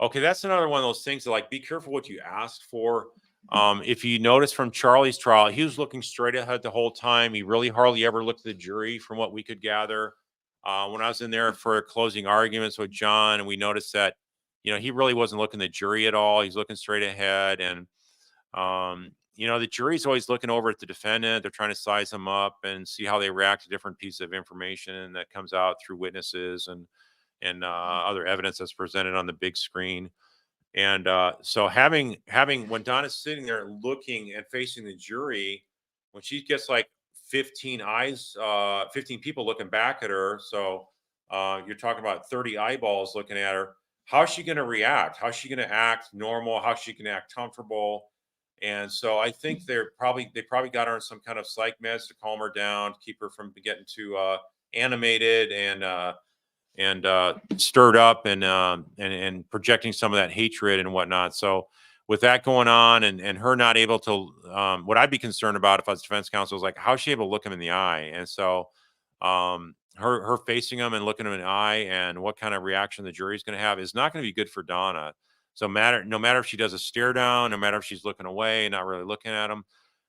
Okay, that's another one of those things that, like, be careful what you ask for. If you notice from Charlie's trial, he was looking straight ahead the whole time. He really hardly ever looked at the jury, from what we could gather. When I was in there for closing arguments with John, and we noticed that, he really wasn't looking at the jury at all. He's looking straight ahead. And the jury's always looking over at the defendant. They're trying to size them up and see how they react to different pieces of information that comes out through witnesses and other evidence that's presented on the big screen. And so having when Donna's sitting there looking and facing the jury, when she gets like 15 eyes, 15 people looking back at her. So you're talking about 30 eyeballs looking at her. How's she going to react? How's she going to act normal? How's she going to act comfortable? And so I think they probably got her on some kind of psych meds to calm her down, to keep her from getting too animated and stirred up and projecting some of that hatred and whatnot. So with that going on and her not able to, what I'd be concerned about if I was defense counsel is like, how's she able to look him in the eye? And so her facing him and looking him in the eye and what kind of reaction the jury is going to have is not going to be good for Donna. So no matter if she does a stare down, no matter if she's looking away and not really looking at him,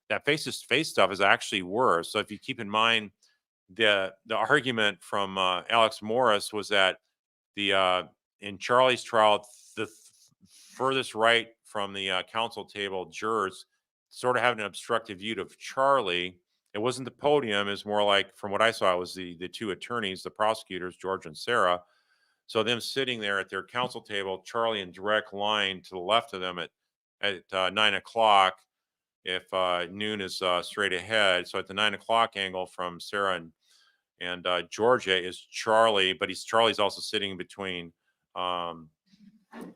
that face to face stuff is actually worse. So if you keep in mind the argument from Alex Morris was that the in Charlie's trial, the furthest right from the counsel table jurors sort of having an obstructive view of Charlie. It wasn't the podium; it's more like, from what I saw, it was the two attorneys, the prosecutors, George and Sarah. So them sitting there at their counsel table, Charlie in direct line to the left of them at 9 o'clock. If noon is straight ahead, so at the 9 o'clock angle from Sarah and Georgia is Charlie, but Charlie's also sitting between um,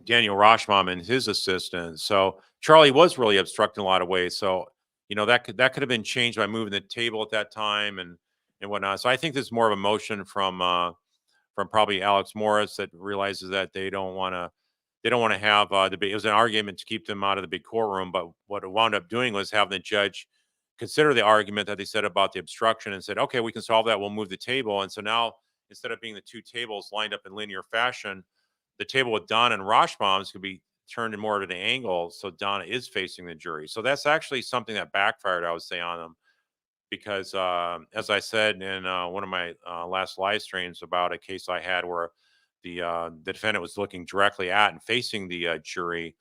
Daniel Rashbaum and his assistant. So Charlie was really obstructing a lot of ways. So that could have been changed by moving the table at that time and whatnot. So I think there's more of a motion from probably Alex Morris that realizes that they don't want to have the big. It was an argument to keep them out of the big courtroom, but what it wound up doing was having the judge consider the argument that they said about the obstruction and said, okay, we can solve that. We'll move the table. And so now, instead of being the two tables lined up in linear fashion, the table with Donna and Rashbaum's could be turned in more of an angle, so Donna is facing the jury. So that's actually something that backfired, I would say, on them because, as I said in one of my last live streams about a case I had where the defendant was looking directly at and facing the jury.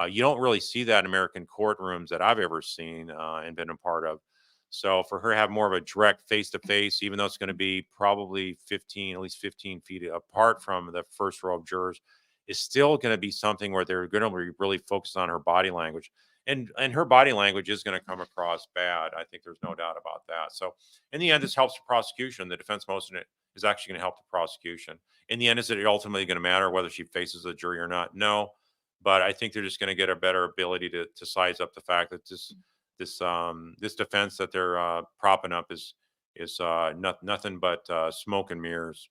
You don't really see that in American courtrooms that I've ever seen and been a part of. So for her to have more of a direct face to face, even though it's going to be probably at least 15 feet apart from the first row of jurors, is still going to be something where they're going to be really focused on her body language. And her body language is going to come across bad. I think there's no doubt about that. So in the end, this helps the prosecution. The defense motion is actually going to help the prosecution. In the end, is it ultimately going to matter whether she faces the jury or not? No, but I think they're just going to get a better ability to size up the fact that this defense that they're propping up is nothing but smoke and mirrors.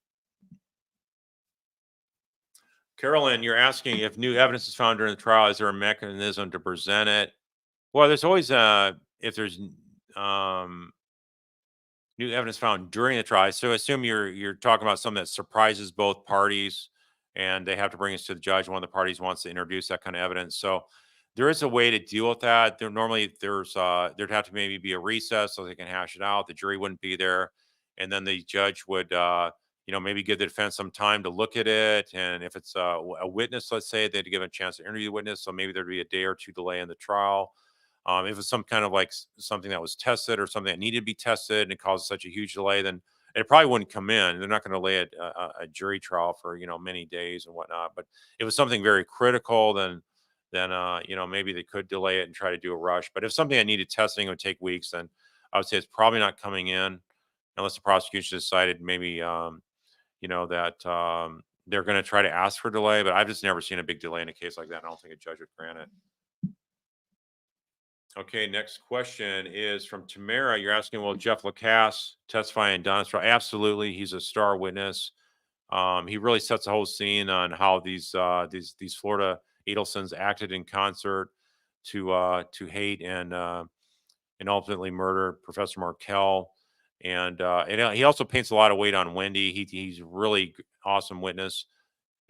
Carolyn, you're asking if new evidence is found during the trial, is there a mechanism to present it? Well, there's always if there's um, new evidence found during the trial. So assume you're talking about something that surprises both parties, and they have to bring us to the judge. One of the parties wants to introduce that kind of evidence. So there is a way to deal with that. There'd have to maybe be a recess so they can hash it out. The jury wouldn't be there, and then the judge would maybe give the defense some time to look at it. And if it's a witness, let's say, they'd give a chance to interview the witness. So maybe there'd be a day or two delay in the trial. If it's some kind of like something that was tested or something that needed to be tested and it caused such a huge delay, then it probably wouldn't come in. They're not going to lay a jury trial for many days and whatnot. But if it was something very critical, then maybe they could delay it and try to do a rush. But if something that needed testing would take weeks, then I would say it's probably not coming in unless the prosecution decided maybe that they're going to try to ask for delay. But I've just never seen a big delay in a case like that. And I don't think a judge would grant it. Okay, next question is from Tamara. You're asking, will Jeff Lacasse testify in Donna's trial? Absolutely. He's a star witness. He really sets the whole scene on how these Florida Adelsons acted in concert to hate and ultimately murder Professor Markell. And he also paints a lot of weight on Wendy. He's a really awesome witness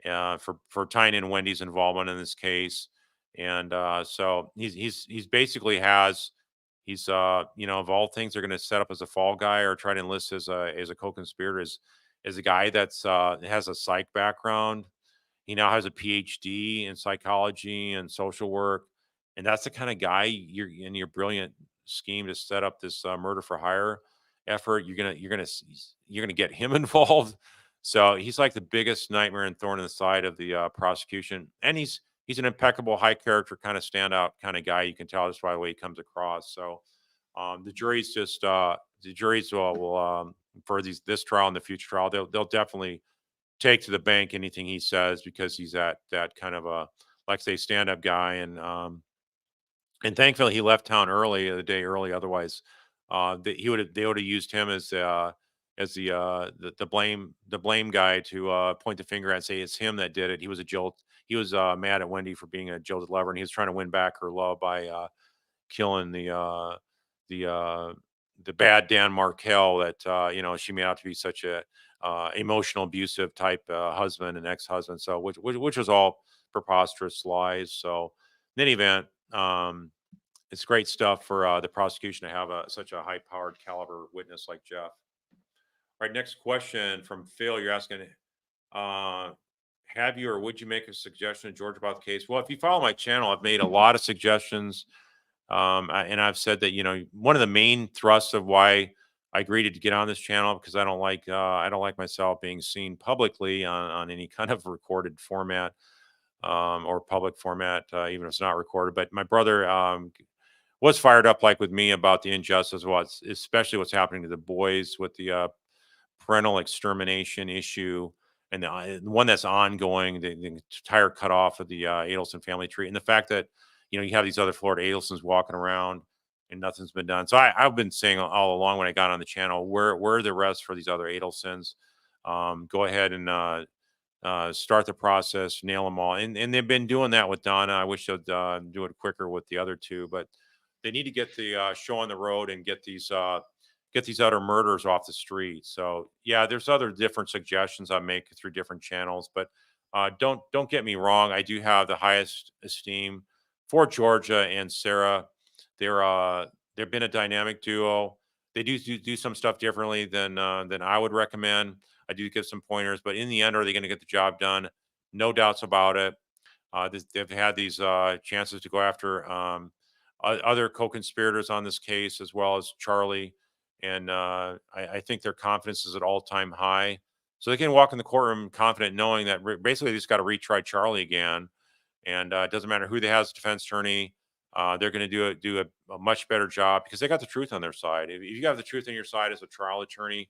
for tying in Wendy's involvement in this case. And so he's basically of all things they're going to set up as a fall guy or try to enlist as a co-conspirator as a guy that's has a psych background. He now has a PhD in psychology and social work, and that's the kind of guy you're in your brilliant scheme to set up this murder for hire effort. You're gonna get him involved. So he's like the biggest nightmare and thorn in the side of the prosecution, and he's an impeccable, high character kind of standout kind of guy. You can tell just by the way he comes across. So the jury's just the juries will for this trial and the future trial, they'll definitely take to the bank anything he says because he's that kind of a, like say, stand up guy. And thankfully he left town early, the day early. Otherwise, they would have used him as the blame guy to point the finger at and say it's him that did it. He was a jilt. He was mad at Wendy for being a jilted lover, and he was trying to win back her love by killing the the bad Dan Markel that she made out to be such a emotional abusive type husband and ex-husband. So which was all preposterous lies. So in any event, it's great stuff for the prosecution to have such a high-powered caliber witness like Jeff. All right, next question from Phil. You're asking, have you or would you make a suggestion to George about the case? Well, if you follow my channel, I've made a lot of suggestions. And I've said that, one of the main thrusts of why I agreed to get on this channel, because I don't like myself being seen publicly on any kind of recorded format or public format, even if it's not recorded. But my brother was fired up like with me about the injustice, especially what's happening to the boys with the parental extermination issue, and the one that's ongoing, the entire cutoff of the Adelson family tree, and the fact that you have these other Florida Adelsons walking around and nothing's been done. So I've been saying all along when I got on the channel, where are the rest for these other Adelsons? Go ahead and start the process, nail them all, and they've been doing that with Donna. I wish they'd do it quicker with the other two, but they need to get the show on the road and get these other murders off the street. So yeah, there's other different suggestions I make through different channels, but don't get me wrong. I do have the highest esteem for Georgia and Sarah. They've been a dynamic duo. They do some stuff differently than I would recommend. I do give some pointers, but in the end, are they going to get the job done? No doubts about it. They've had these chances to go after other co-conspirators on this case, as well as Charlie. And I think their confidence is at all-time high. So they can walk in the courtroom confident, knowing that basically they just got to retry Charlie again. And it doesn't matter who they have as defense attorney. They're going to do a much better job because they got the truth on their side. If you have the truth on your side as a trial attorney,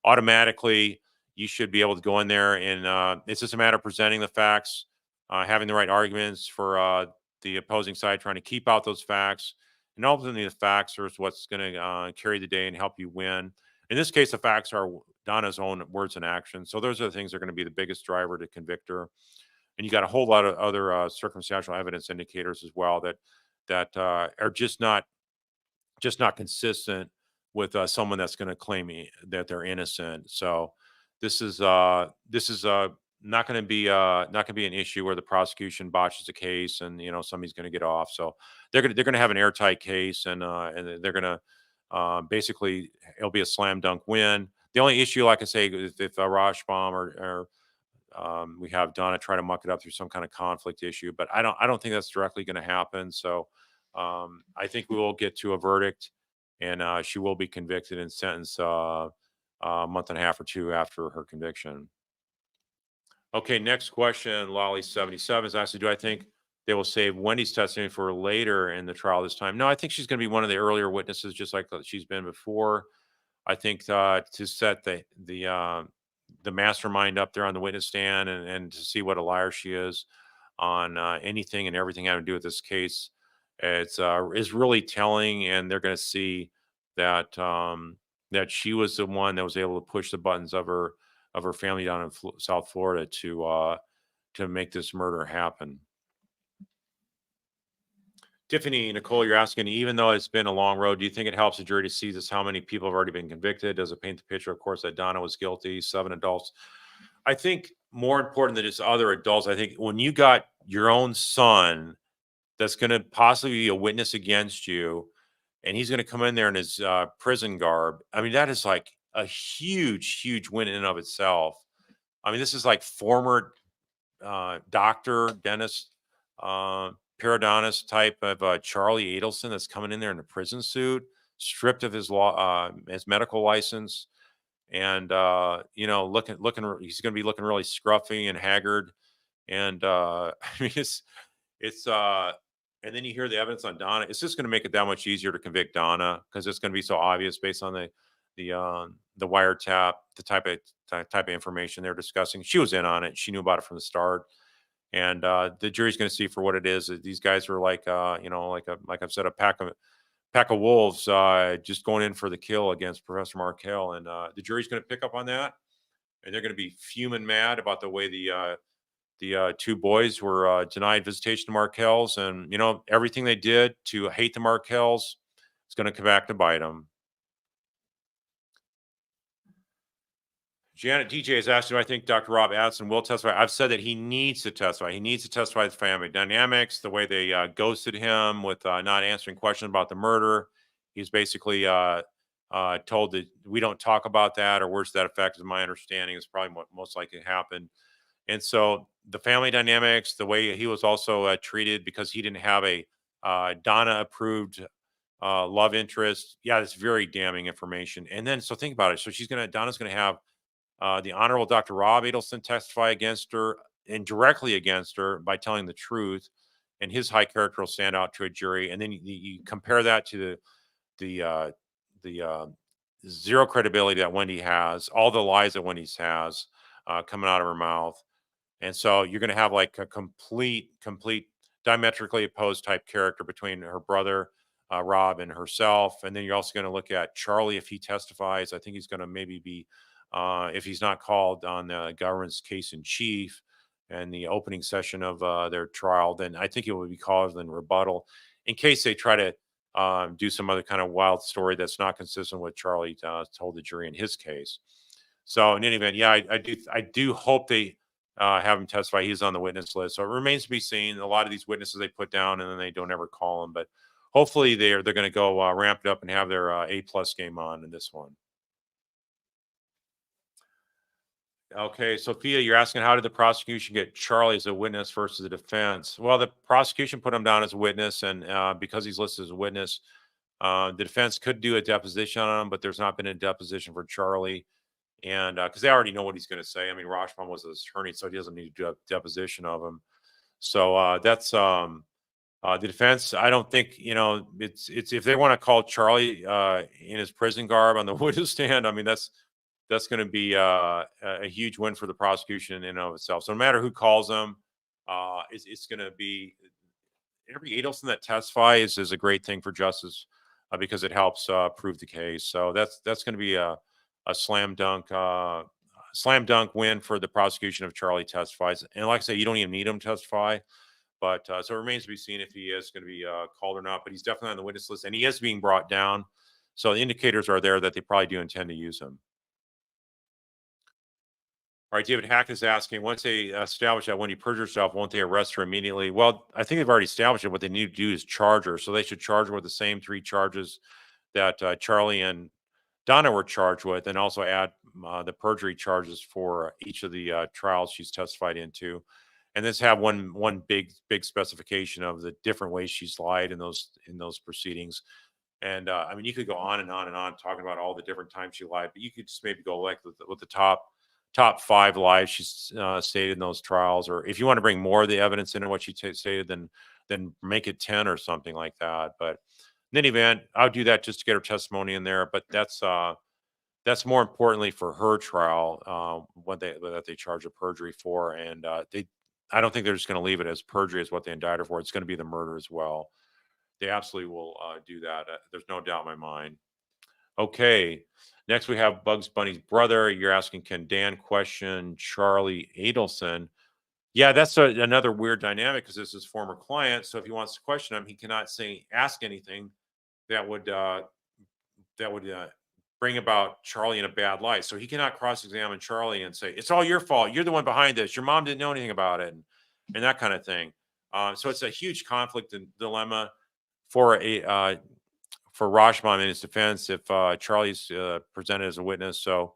automatically you should be able to go in there and it's just a matter of presenting the facts, having the right arguments for the opposing side, trying to keep out those facts. And ultimately, the facts are what's going to carry the day and help you win. In this case, the facts are Donna's own words and actions. So those are the things that are going to be the biggest driver to convict her. And you got a whole lot of other circumstantial evidence indicators as well that are just not consistent with someone that's going to claim that they're innocent. So this is not going to be an issue where the prosecution botches a case and somebody's going to get off. So they're going to have an airtight case, and they're going to basically it'll be a slam dunk win. The only issue, like I say, if Rashbaum or we have Donna try to muck it up through some kind of conflict issue, but I don't think that's directly going to happen. So I think we will get to a verdict, and she will be convicted and sentenced a month and a half or two after her conviction. Okay, next question. Lolly77 is asking, do I think they will save Wendy's testimony for later in the trial this time? No, I think she's going to be one of the earlier witnesses, just like she's been before. I think to set the mastermind up there on the witness stand and to see what a liar she is on anything and everything having to do with this case, is really telling, and they're going to see that that she was the one that was able to push the buttons of her family down in South Florida to make this murder happen. Tiffany Nicole, you're asking, even though it's been a long road, do you think it helps the jury to see just how many people have already been convicted? Does it paint the picture, of course, that Donna was guilty, 7 adults? I think more important than just other adults, I think when you got your own son that's going to possibly be a witness against you, and he's going to come in there in his prison garb, I mean, that is like a huge, huge win in and of itself. I mean, this is like former doctor, dentist, periodontist type of Charlie Adelson that's coming in there in a prison suit, stripped of his his medical license, and looking, he's going to be looking really scruffy and haggard, and I mean, it's and then you hear the evidence on Donna. It's just going to make it that much easier to convict Donna because it's going to be so obvious based on the wiretap, the type of information they're discussing. She was in on it. She knew about it from the start. And the jury's going to see for what it is. That these guys are like, like I've said, a pack of wolves just going in for the kill against Professor Markel. And the jury's going to pick up on that, and they're going to be fuming mad about the way the two boys were denied visitation to Markel's, and everything they did to hate the Markel's is going to come back to bite them. Janet DJ has asked, do I think Dr. Rob Adelson will testify? I've said that he needs to testify. He needs to testify the family dynamics, the way they ghosted him with not answering questions about the murder. He's basically told that we don't talk about that, or words to that effect, is my understanding. Is probably what most likely happened. And so the family dynamics, the way he was also treated because he didn't have a Donna approved love interest. Yeah, that's very damning information. And then, so think about it. So Donna's going to have the Honorable Dr. Rob Adelson testify against her and directly against her by telling the truth, and his high character will stand out to a jury. And then you compare that to the zero credibility that Wendy has, all the lies that Wendy has coming out of her mouth. And so you're going to have like a complete diametrically opposed type character between her brother, Rob, and herself. And then you're also going to look at Charlie. If he testifies, I think he's going to maybe be, if he's not called on the government's case in chief and the opening session of their trial, then I think it will be called in rebuttal in case they try to do some other kind of wild story that's not consistent with Charlie told the jury in his case. So in any event, yeah, I do hope they have him testify. He's on the witness list, so it remains to be seen. A lot of these witnesses they put down and then they don't ever call them, but hopefully they're going to go ramp it up and have their A+ game on in this one. Okay, Sophia, you're asking how did the prosecution get Charlie as a witness versus the defense? Well, the prosecution put him down as a witness, and because he's listed as a witness, the defense could do a deposition on him, but there's not been a deposition for Charlie. And because they already know what he's going to say. I mean, Rashbaum was his attorney, so he doesn't need to do a deposition of him. So that's the defense. I don't think it's if they want to call Charlie in his prison garb on the witness stand. I mean, that's going to be a huge win for the prosecution in and of itself. So no matter who calls him, it's going to be every Adelson that testifies is a great thing for justice because it helps prove the case. So that's going to be a slam dunk win for the prosecution if Charlie testifies. And like I say, you don't even need him to testify. But so it remains to be seen if he is going to be called or not. But he's definitely on the witness list, and he is being brought down. So the indicators are there that they probably do intend to use him. All right, David Hack is asking, once they establish that Wendy perjured herself, won't they arrest her immediately? Well, I think they've already established it. What they need to do is charge her. So they should charge her with the same 3 charges that Charlie and Donna were charged with, and also add the perjury charges for each of the trials she's testified into. And let's have one big specification of the different ways she's lied in those proceedings. And I mean, you could go on and on and on talking about all the different times she lied, but you could just maybe go like with the top 5 lies she's stated in those trials. Or if you want to bring more of the evidence into what she stated, then make it 10 or something like that. But in any event, I'll do that just to get her testimony in there. But that's more importantly for her trial, what they charge her perjury for. And I don't think they're just going to leave it as perjury as what they indict her for. It's going to be the murder as well. They absolutely will do that. There's no doubt in my mind. Okay. Next, we have Bugs Bunny's brother. You're asking, can Dan question Charlie Adelson? Yeah, that's another weird dynamic because this is his former client. So if he wants to question him, he cannot ask anything that would bring about Charlie in a bad light. So he cannot cross-examine Charlie and say, it's all your fault. You're the one behind this. Your mom didn't know anything about it, and that kind of thing. So it's a huge conflict and dilemma for Rashbaum in his defense if Charlie's presented as a witness. So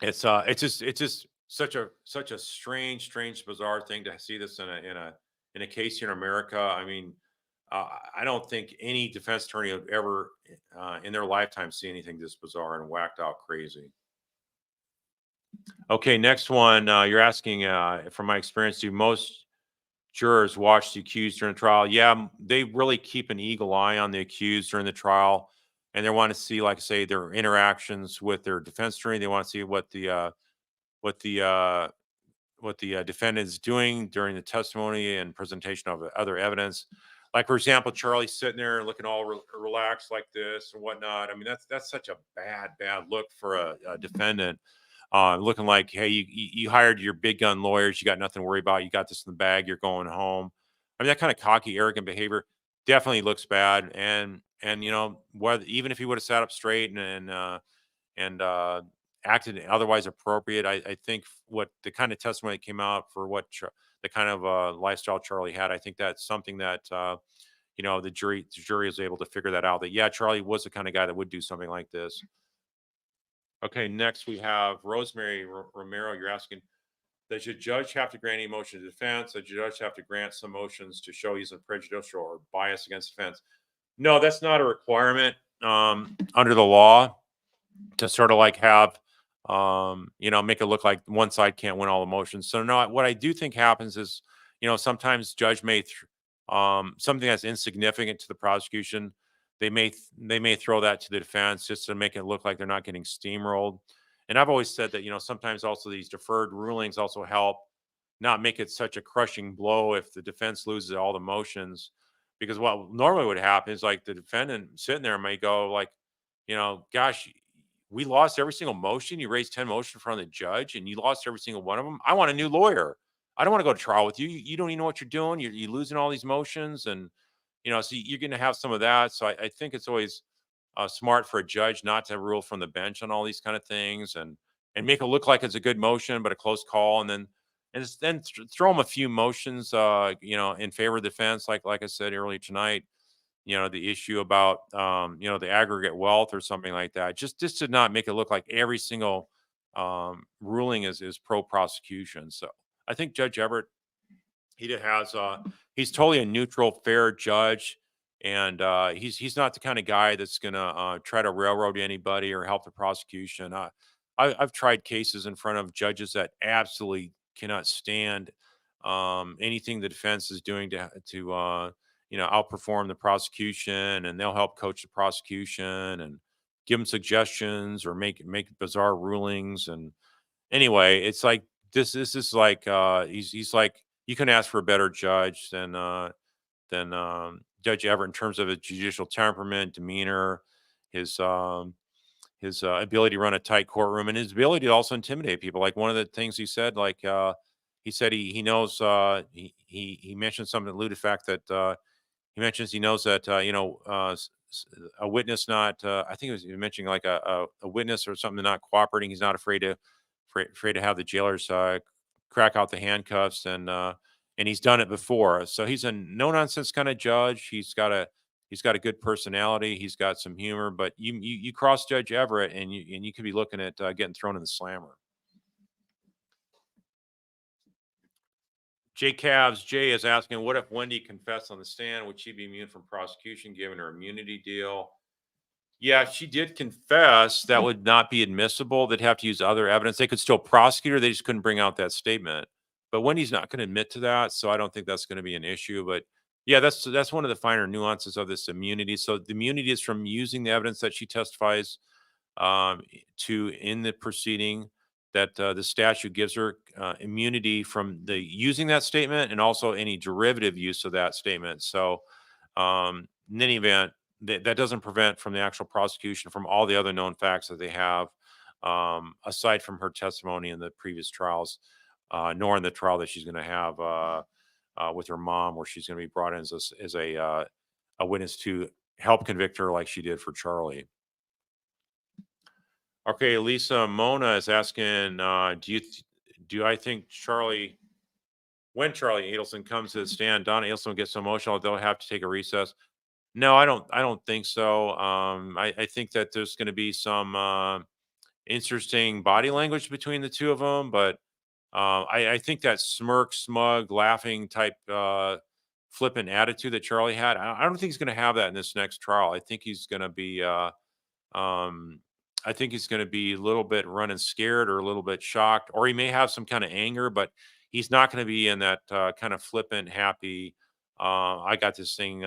it's just such a strange, bizarre thing to see this in a case here in America. I mean, I don't think any defense attorney would ever in their lifetime see anything this bizarre and whacked out crazy. Okay, next one. You're asking, from my experience, do most jurors watch the accused during the trial? Yeah, they really keep an eagle eye on the accused during the trial. and they want to see, like, say, their interactions with their defense attorney. They want to see what the defendant is doing during the testimony and presentation of other evidence. Like, for example, Charlie sitting there looking all relaxed like this and whatnot. I mean, that's such a bad look for a defendant. Looking like, hey, you hired your big gun lawyers, you got nothing to worry about, you got this in the bag, you're going home. I mean, that kind of cocky, arrogant behavior definitely looks bad. And whether even if he would have sat up straight and acted otherwise appropriate, I think what the kind of testimony that came out for the kind of lifestyle Charlie had, I think that's something that the jury is able to figure that out. That, yeah, Charlie was the kind of guy that would do something like this. Okay, next we have Rosemary Romero. You're asking, does a judge have to grant any motion to defense? Does a judge have to grant some motions to show he's prejudicial or biased against defense? No, that's not a requirement under the law to sort of like have make it look like one side can't win all the motions. So no, what I do think happens is, sometimes judge may something that's insignificant to the prosecution, they may throw that to the defense just to make it look like they're not getting steamrolled. And I've always said that, sometimes also these deferred rulings also help not make it such a crushing blow if the defense loses all the motions, because what normally would happen is, like, the defendant sitting there may go like, gosh, we lost every single motion. You raised 10 motions in front of the judge and you lost every single one of them. I want a new lawyer. I don't want to go to trial with you. You don't even know what you're doing. You're losing all these motions. And, so you're going to have some of that. So I think it's always smart for a judge not to rule from the bench on all these kind of things, and make it look like it's a good motion, but a close call. And then throw them a few motions, in favor of the defense. Like I said earlier tonight, the issue about, the aggregate wealth or something like that, just to not make it look like every single ruling is pro prosecution. So I think Judge Everett, he's totally a neutral, fair judge, and he's not the kind of guy that's gonna try to railroad anybody or help the prosecution. I've tried cases in front of judges that absolutely cannot stand anything the defense is doing to outperform the prosecution, and they'll help coach the prosecution and give them suggestions or make bizarre rulings. And anyway, it's like this is like, he's like, you can ask for a better judge than Judge Everett in terms of his judicial temperament, demeanor, his ability to run a tight courtroom, and his ability to also intimidate people. Like, one of the things he said, like, he said he knows, he mentioned something that alluded to the fact that he knows that, a witness not, I think he was mentioning like a witness or something not cooperating. He's not afraid to have the jailers crack out the handcuffs, and he's done it before. So he's a no nonsense kind of judge. He's got a good personality. He's got some humor. But you cross Judge Everett, and you could be looking at getting thrown in the slammer. Jay is asking, what if Wendy confessed on the stand? Would she be immune from prosecution given her immunity deal? Yeah, if she did confess, that would not be admissible. They'd have to use other evidence. They could still prosecute her. They just couldn't bring out that statement. But Wendy's not going to admit to that, so I don't think that's going to be an issue. But yeah, that's one of the finer nuances of this immunity. So the immunity is from using the evidence that she testifies to in the proceeding, that the statute gives her immunity from the using that statement and also any derivative use of that statement. So in any event, that doesn't prevent from the actual prosecution from all the other known facts that they have, aside from her testimony in the previous trials, nor in the trial that she's going to have with her mom, where she's going to be brought in as a witness to help convict her like she did for Charlie. Okay, Lisa Mona is asking, do I think when Charlie Adelson comes to the stand, Donna Adelson gets so emotional they'll have to take a recess? No, I don't think so. I think that there's going to be some interesting body language between the two of them, but I think that smirk, smug, laughing type flippant attitude that Charlie had, I don't think he's going to have that in this next trial. I think he's going to be um, a little bit running scared or a little bit shocked, or he may have some kind of anger, but he's not going to be in that kind of flippant, happy. I got this thing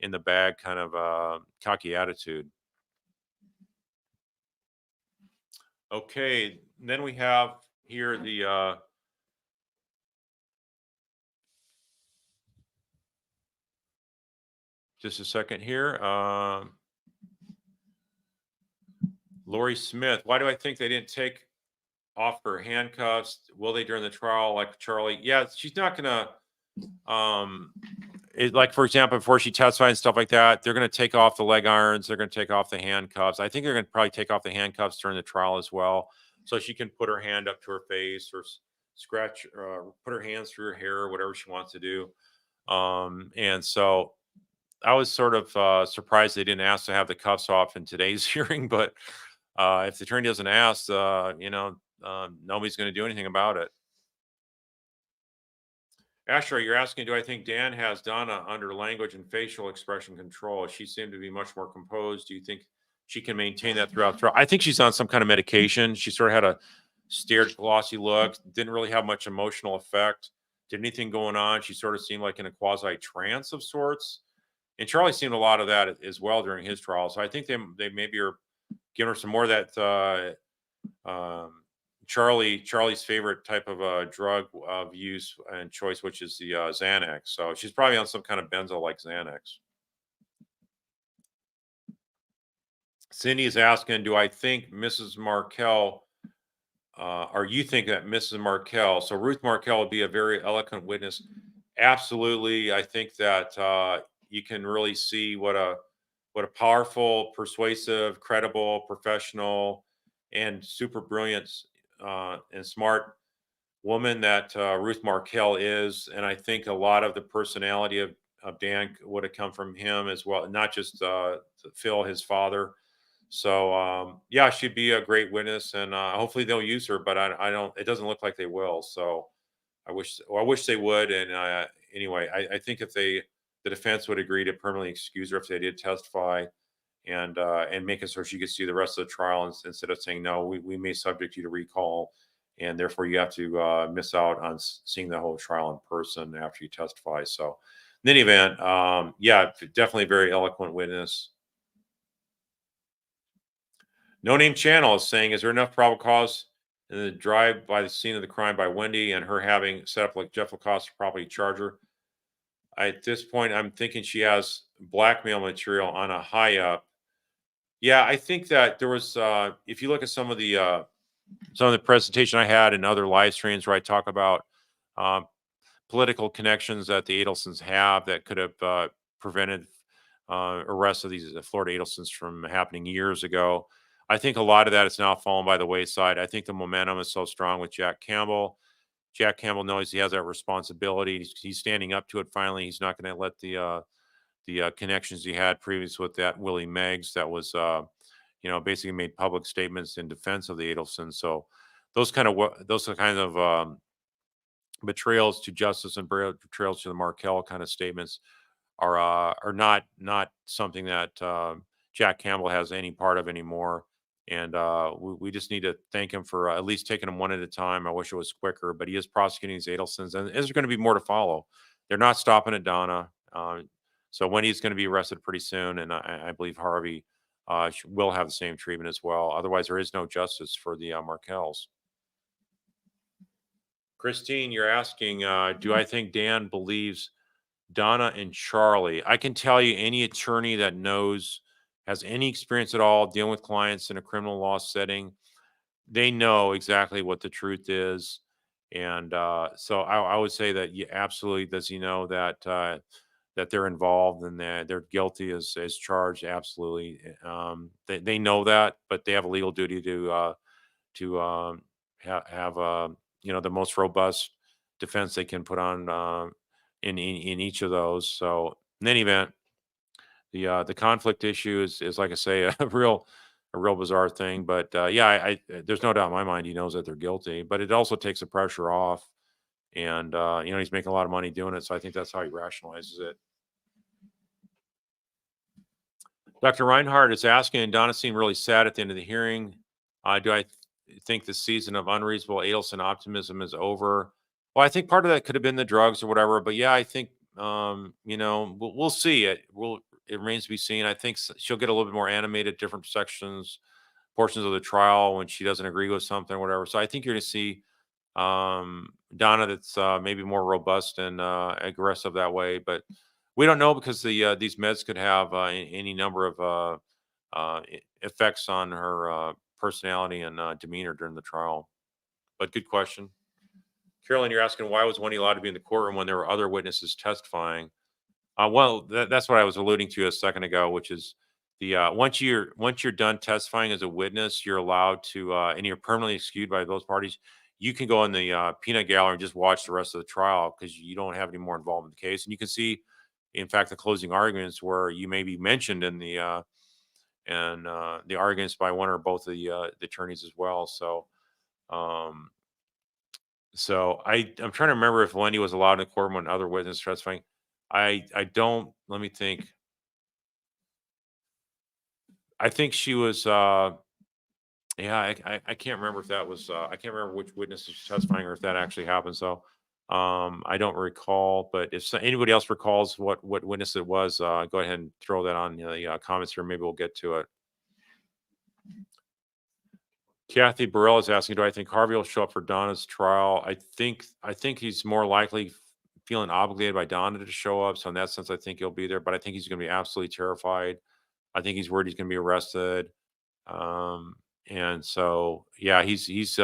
in the bag kind of cocky attitude. Okay, then we have here the just a second here. Lori Smith, why do I think they didn't take off her handcuffs? Will they during the trial, like Charlie? Yeah, she's not gonna. Like for example, before she testified and stuff like that, they're gonna take off the leg irons. They're gonna take off the handcuffs. I think they're gonna probably take off the handcuffs during the trial as well, so she can put her hand up to her face or scratch, put her hands through her hair or whatever she wants to do. And so I was sort of surprised they didn't ask to have the cuffs off in today's hearing, but if the attorney doesn't ask, nobody's going to do anything about it. Asher, you're asking, do I think Dan has Donna under language and facial expression control? She seemed to be much more composed. Do you think she can maintain that throughout the trial? I think she's on some kind of medication. She sort of had a stared, glossy look, didn't really have much emotional effect. Did anything going on? She sort of seemed like in a quasi trance of sorts. And Charlie seemed a lot of that as well during his trial. So I think they maybe are giving her some more of that Charlie's favorite type of drug of use and choice, which is the Xanax. So she's probably on some kind of benzo like Xanax. Cindy is asking, do I think Mrs. Markel, or you think that Mrs. Markel, so Ruth Markel would be a very eloquent witness? Absolutely. I think that you can really see what a powerful, persuasive, credible, professional, and super brilliant and smart woman that Ruth Markel is. And I think a lot of the personality of Dan would have come from him as well, not just Phil, his father. So yeah, she'd be a great witness, and hopefully they'll use her. But I don't. It doesn't look like they will. So I wish they would. And anyway, I think if the defense would agree to permanently excuse her if they did testify, and make it so she could see the rest of the trial instead of saying no, we may subject you to recall, and therefore you have to miss out on seeing the whole trial in person after you testify. So in any event, yeah, definitely a very eloquent witness. No Name Channel is saying, is there enough probable cause in the drive by the scene of the crime by Wendy and her having set up like Jeff Lacoste property charger? At this point, I'm thinking she has blackmail material on a high up. Yeah, I think that there was. If you look at some of the presentation I had in other live streams where I talk about um, political connections that the Adelsons have that could have prevented arrests of these Florida Adelsons from happening years ago. I think a lot of that is now fallen by the wayside. I think the momentum is so strong with Jack Campbell. Jack Campbell knows he has that responsibility. He's standing up to it. Finally, he's not going to let the connections he had previous with that Willie Meggs that was basically made public statements in defense of the Adelsons. So those kind of betrayals to justice and betrayals to the Markel kind of statements are not something that Jack Campbell has any part of anymore. And we just need to thank him for at least taking them one at a time. I wish it was quicker, but he is prosecuting these Adelsons, and there's going to be more to follow. They're not stopping at Donna. So Wendy's going to be arrested pretty soon, and I believe Harvey will have the same treatment as well. Otherwise, there is no justice for the Markels. Christine, you're asking, do I think Dan believes Donna and Charlie? I can tell you any attorney that has any experience at all dealing with clients in a criminal law setting, they know exactly what the truth is. And so I would say that absolutely does he know that that they're involved and that they're guilty as charged. Absolutely. They know that, but they have a legal duty to have the most robust defense they can put on in each of those. So in any event, the conflict issue is like I say a real bizarre thing. But yeah, there's no doubt in my mind he knows that they're guilty, but it also takes the pressure off. And he's making a lot of money doing it, so I think that's how he rationalizes it. Dr. Reinhardt is asking, and Donna seemed really sad at the end of the hearing. Do I think the season of unreasonable Adelson optimism is over? Well, I think part of that could have been the drugs or whatever, but yeah, I think we'll see it. it remains to be seen. I think she'll get a little bit more animated, different portions of the trial when she doesn't agree with something or whatever. So I think you're going to see Donna that's maybe more robust and aggressive that way. But we don't know because these meds could have any number of effects on her personality and demeanor during the trial. But good question. Carolyn, you're asking why was Wendy allowed to be in the courtroom when there were other witnesses testifying? Well, that's what I was alluding to a second ago, which is the once you're done testifying as a witness, you're allowed to, and you're permanently excused by those parties. You can go in the peanut gallery and just watch the rest of the trial because you don't have any more involvement in the case, and you can see, in fact, the closing arguments where you may be mentioned in the arguments by one or both of the attorneys as well. Um, I'm trying to remember if Wendy was allowed in the courtroom when other witnesses testifying. I don't. Let me think. I think she was. Yeah, I can't remember if that was. I can't remember which witness was testifying or if that actually happened. So, I don't recall. But if anybody else recalls what witness it was, go ahead and throw that on the comments here. Maybe we'll get to it. Kathy Burrell is asking, do I think Harvey will show up for Donna's trial? I think he's more likely feeling obligated by Donna to show up. So in that sense, I think he'll be there, but I think he's going to be absolutely terrified. I think he's worried he's going to be arrested. Um, and so, yeah, he's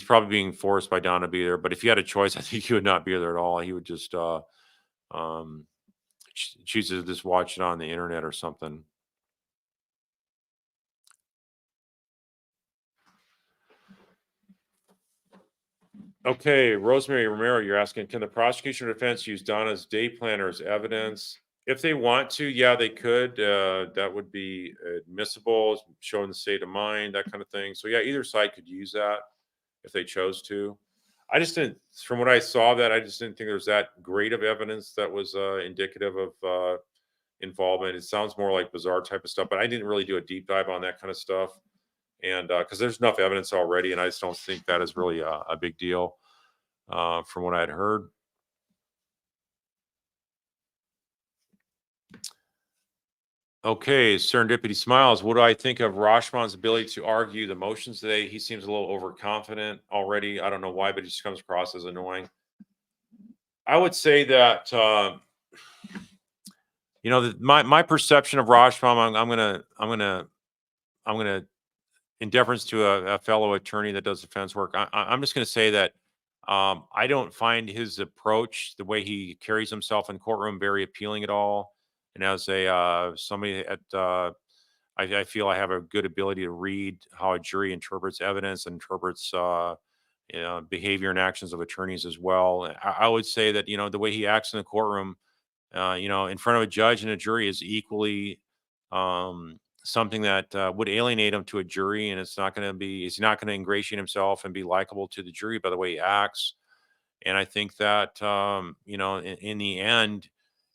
probably being forced by Donna to be there. But if he had a choice, I think he would not be there at all. He would just um, choose to just watch it on the internet or something. Okay, Rosemary Romero, you're asking, can the prosecution or defense use Donna's day planner as evidence? If they want to, yeah, they could. That would be admissible, showing the state of mind, that kind of thing. So yeah, either side could use that if they chose to. I just didn't, from what I saw, that I just didn't think there was that great of evidence that was indicative of involvement. It sounds more like bizarre type of stuff, but I didn't really do a deep dive on that kind of stuff. And because there's enough evidence already, and I just don't think that is really a big deal from what I had heard. Okay, Serendipity Smiles. What do I think of Rashman's ability to argue the motions today? He seems a little overconfident already. I don't know why, but he just comes across as annoying. I would say that my perception of Rashman. I'm gonna in deference to a fellow attorney that does defense work. I'm just gonna say that I don't find his approach, the way he carries himself in courtroom, very appealing at all. And as a somebody at I feel I have a good ability to read how a jury interprets evidence, and interprets behavior and actions of attorneys as well. I would say that the way he acts in the courtroom, in front of a judge and a jury, is equally something that would alienate him to a jury, and he's not going to ingratiate himself and be likable to the jury by the way he acts. And I think that in the end,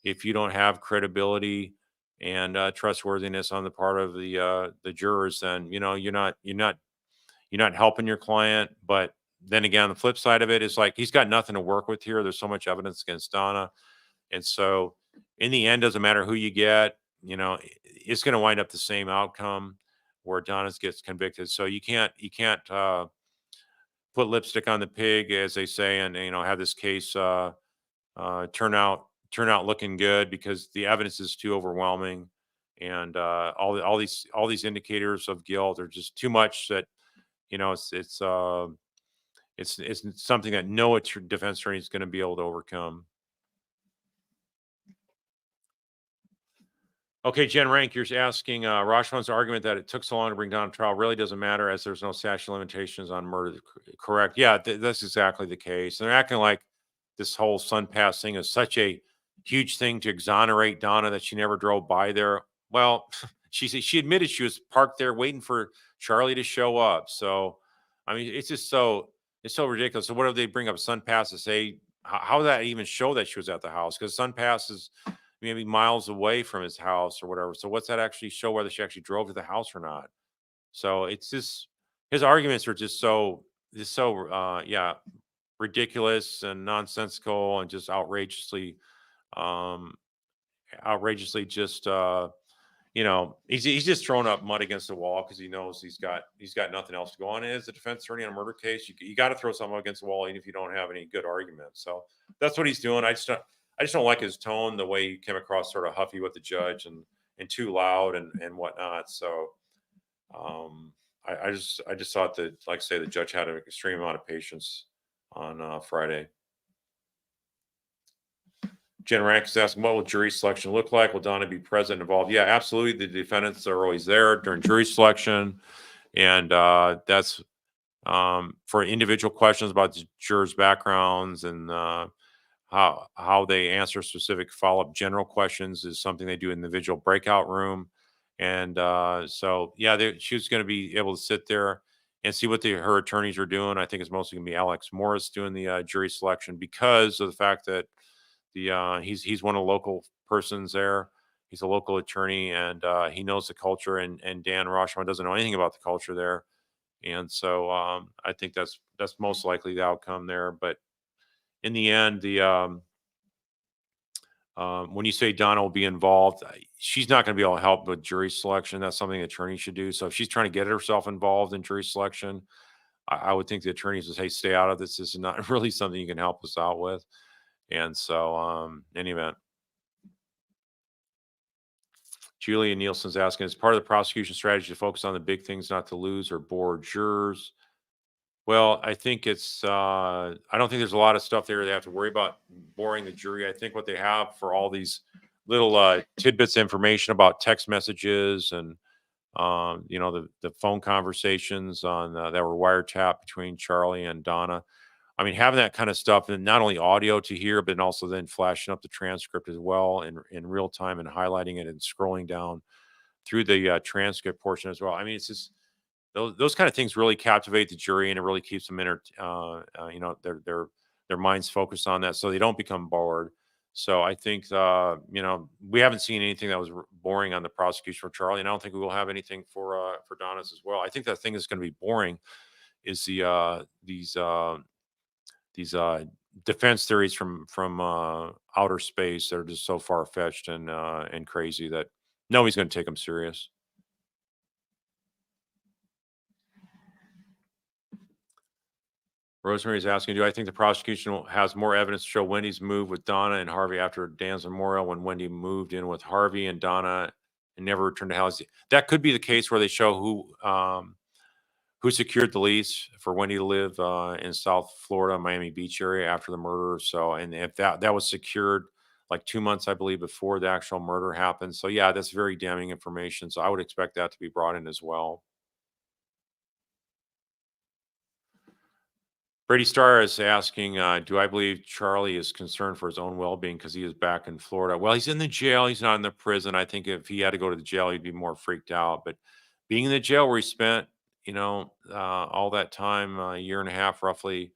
if you don't have credibility and trustworthiness on the part of the jurors, then you're not helping your client. But then again, the flip side of it is, like, he's got nothing to work with here. There's so much evidence against Donna, and so in the end, doesn't matter who you get. It's going to wind up the same outcome where Donna gets convicted. So you can't put lipstick on the pig, as they say, and have this case turn out looking good, because the evidence is too overwhelming, and all these indicators of guilt are just too much that it's something that no defense attorney is going to be able to overcome. Okay, Jen Rank, you're asking, Rashman's argument that it took so long to bring Donna to trial really doesn't matter, as there's no statute of limitations on murder. Correct? Yeah, that's exactly the case. And they're acting like this whole Sun Pass thing is such a huge thing to exonerate Donna, that she never drove by there. Well, she admitted she was parked there waiting for Charlie to show up. So, I mean, it's so ridiculous. So, what if they bring up Sun Pass to say, how would that even show that she was at the house? Because Sun Pass is maybe miles away from his house or whatever. So what's that actually show whether she actually drove to the house or not? So it's just, his arguments are just so yeah, ridiculous and nonsensical and just outrageously um outrageously just he's just throwing up mud against the wall because he knows he's got nothing else to go on. And as a defense attorney on a murder case, you got to throw something against the wall even if you don't have any good arguments. So that's what he's doing. I just don't like his tone, the way he came across sort of huffy with the judge and too loud and whatnot. So I just thought that, like I say, the judge had an extreme amount of patience on Friday. Jen Rank is asking, what will jury selection look like? Will Donna be present and involved? Yeah, absolutely. The defendants are always there during jury selection. And that's for individual questions about the jurors' backgrounds and how they answer specific follow-up general questions is something they do in the individual breakout room. And so, yeah, she's going to be able to sit there and see what her attorneys are doing. I think it's mostly going to be Alex Morris doing the jury selection because of the fact that he's one of the local persons there. He's a local attorney and he knows the culture. And Dan Rashomon doesn't know anything about the culture there. And so I think that's most likely the outcome there. But in the end, when you say Donna will be involved, she's not going to be able to help with jury selection. That's something the attorney should do. So if she's trying to get herself involved in jury selection, I would think the attorneys would say, stay out of this. This is not really something you can help us out with. And so, in any event, Julia Nielsen's asking, is part of the prosecution strategy to focus on the big things, not to lose or bore jurors? Well, I think I don't think there's a lot of stuff there they have to worry about boring the jury. I think what they have for all these little tidbits of information about text messages and, the phone conversations that were wiretapped between Charlie and Donna. I mean, having that kind of stuff and not only audio to hear, but also then flashing up the transcript as well in real time and highlighting it and scrolling down through the transcript portion as well. I mean, it's just those kind of things really captivate the jury and it really keeps them their minds focused on that so they don't become bored. So I think we haven't seen anything that was boring on the prosecution for Charlie, and I don't think we will have anything for Donna's as well. I think the thing that's going to be boring is these defense theories from outer space that are just so far fetched and crazy that nobody's going to take them serious. Rosemary's asking, do I think the prosecution has more evidence to show Wendy's move with Donna and Harvey after Dan's memorial when Wendy moved in with Harvey and Donna and never returned to house? That could be the case where they show who secured the lease for Wendy to live in South Florida, Miami Beach area after the murder. So, and if that was secured like 2 months, I believe, before the actual murder happened. So, yeah, that's very damning information. So, I would expect that to be brought in as well. Brady Starr is asking, do I believe Charlie is concerned for his own well-being because he is back in Florida? Well, he's in the jail. He's not in the prison. I think if he had to go to the jail, he'd be more freaked out. But being in the jail where he spent, all that time, a year and a half roughly,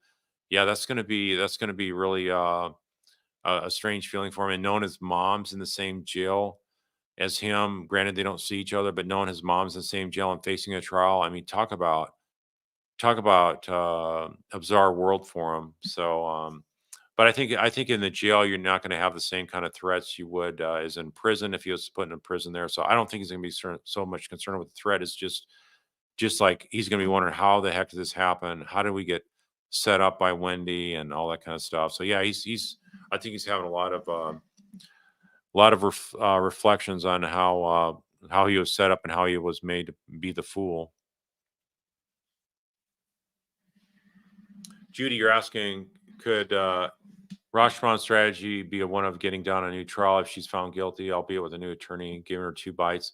yeah, that's gonna be really a strange feeling for him. And knowing his mom's in the same jail as him, granted they don't see each other, but knowing his mom's in the same jail and facing a trial, I mean, talk about a bizarre world for him. So, but I think in the jail you're not going to have the same kind of threats you would as in prison if he was put in prison there. So I don't think he's going to be so much concerned with the threat. It's just like he's going to be wondering how the heck did this happen? How did we get set up by Wendy and all that kind of stuff? So yeah, he's I think he's having a lot of reflections on how he was set up and how he was made to be the fool. Judy, you're asking, could Rashomon strategy be one of getting Donna a new trial if she's found guilty, albeit with a new attorney, giving her 2 bites?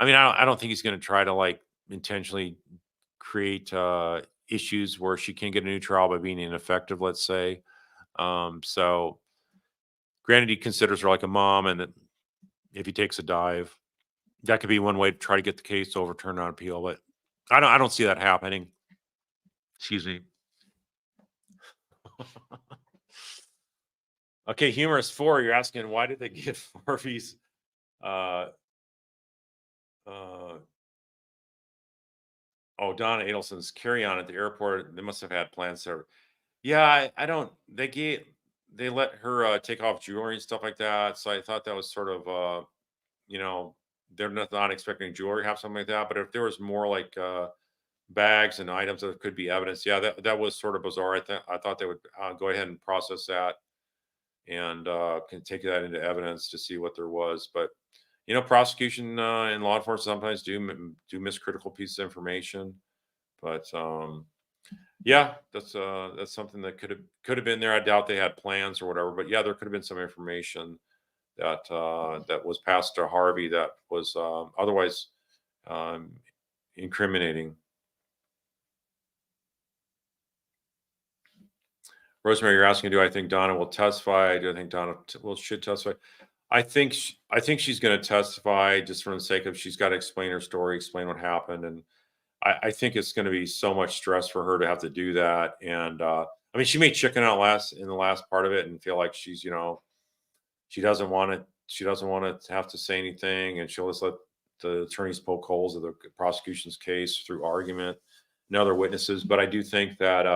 I mean, I don't think he's going to try to like intentionally create issues where she can't get a new trial by being ineffective, let's say. So, granted, he considers her like a mom, and that if he takes a dive, that could be one way to try to get the case overturned on appeal. But I don't see that happening. Excuse me. Okay, humorous 4. You're asking why did they give Harvey's uh uh Donna Adelson's carry on at the airport? They must have had plans there. Yeah, I don't they gave they let her take off jewelry and stuff like that. So I thought that was sort of you know, they're not expecting jewelry to have something like that. But if there was more like bags and items that could be evidence, yeah, that was sort of bizarre. I thought they would go ahead and process that and can take that into evidence to see what there was. But prosecution and law enforcement sometimes do miss critical pieces of information. But yeah, that's something that could have been there. I doubt they had plans or whatever, but yeah, there could have been some information that was passed to Harvey that was otherwise um, incriminating. Rosemary, you're asking, do I think Donna will testify? Do I think Donna should testify? I think she's going to testify just for the sake of she's got to explain her story, explain what happened, and I think it's going to be so much stress for her to have to do that. And I mean, she may chicken out last in the last part of it and feel like she doesn't want it. She doesn't want to have to say anything, and she'll just let the attorneys poke holes of the prosecution's case through argument and other witnesses. But I do think that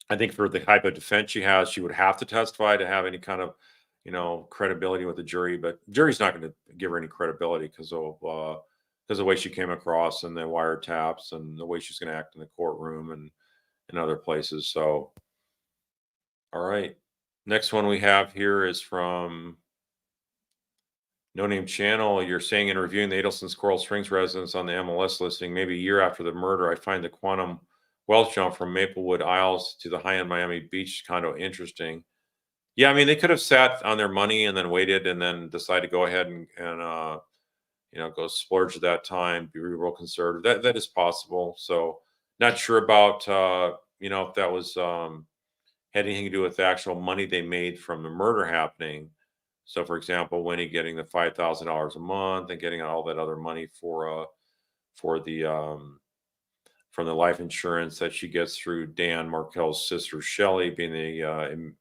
I think for the type of defense she has, she would have to testify to have any kind of credibility with the jury. But the jury's not going to give her any credibility because the way she came across and the wiretaps and the way she's going to act in the courtroom and in other places. So, all right. Next one we have here is from No Name Channel. You're saying in reviewing the Adelson's Coral Springs residence on the MLS listing, maybe a year after the murder, I find the quantum wealth jump from Maplewood Isles to the high-end Miami Beach condo interesting. Yeah, I mean, they could have sat on their money and then waited and then decide to go ahead and go splurge at that time, be real conservative. That is possible. So not sure about if that was had anything to do with the actual money they made from the murder happening. So for example, Winnie getting the $5,000 a month and getting all that other money for the from the life insurance that she gets through Dan Markel's sister Shelley being the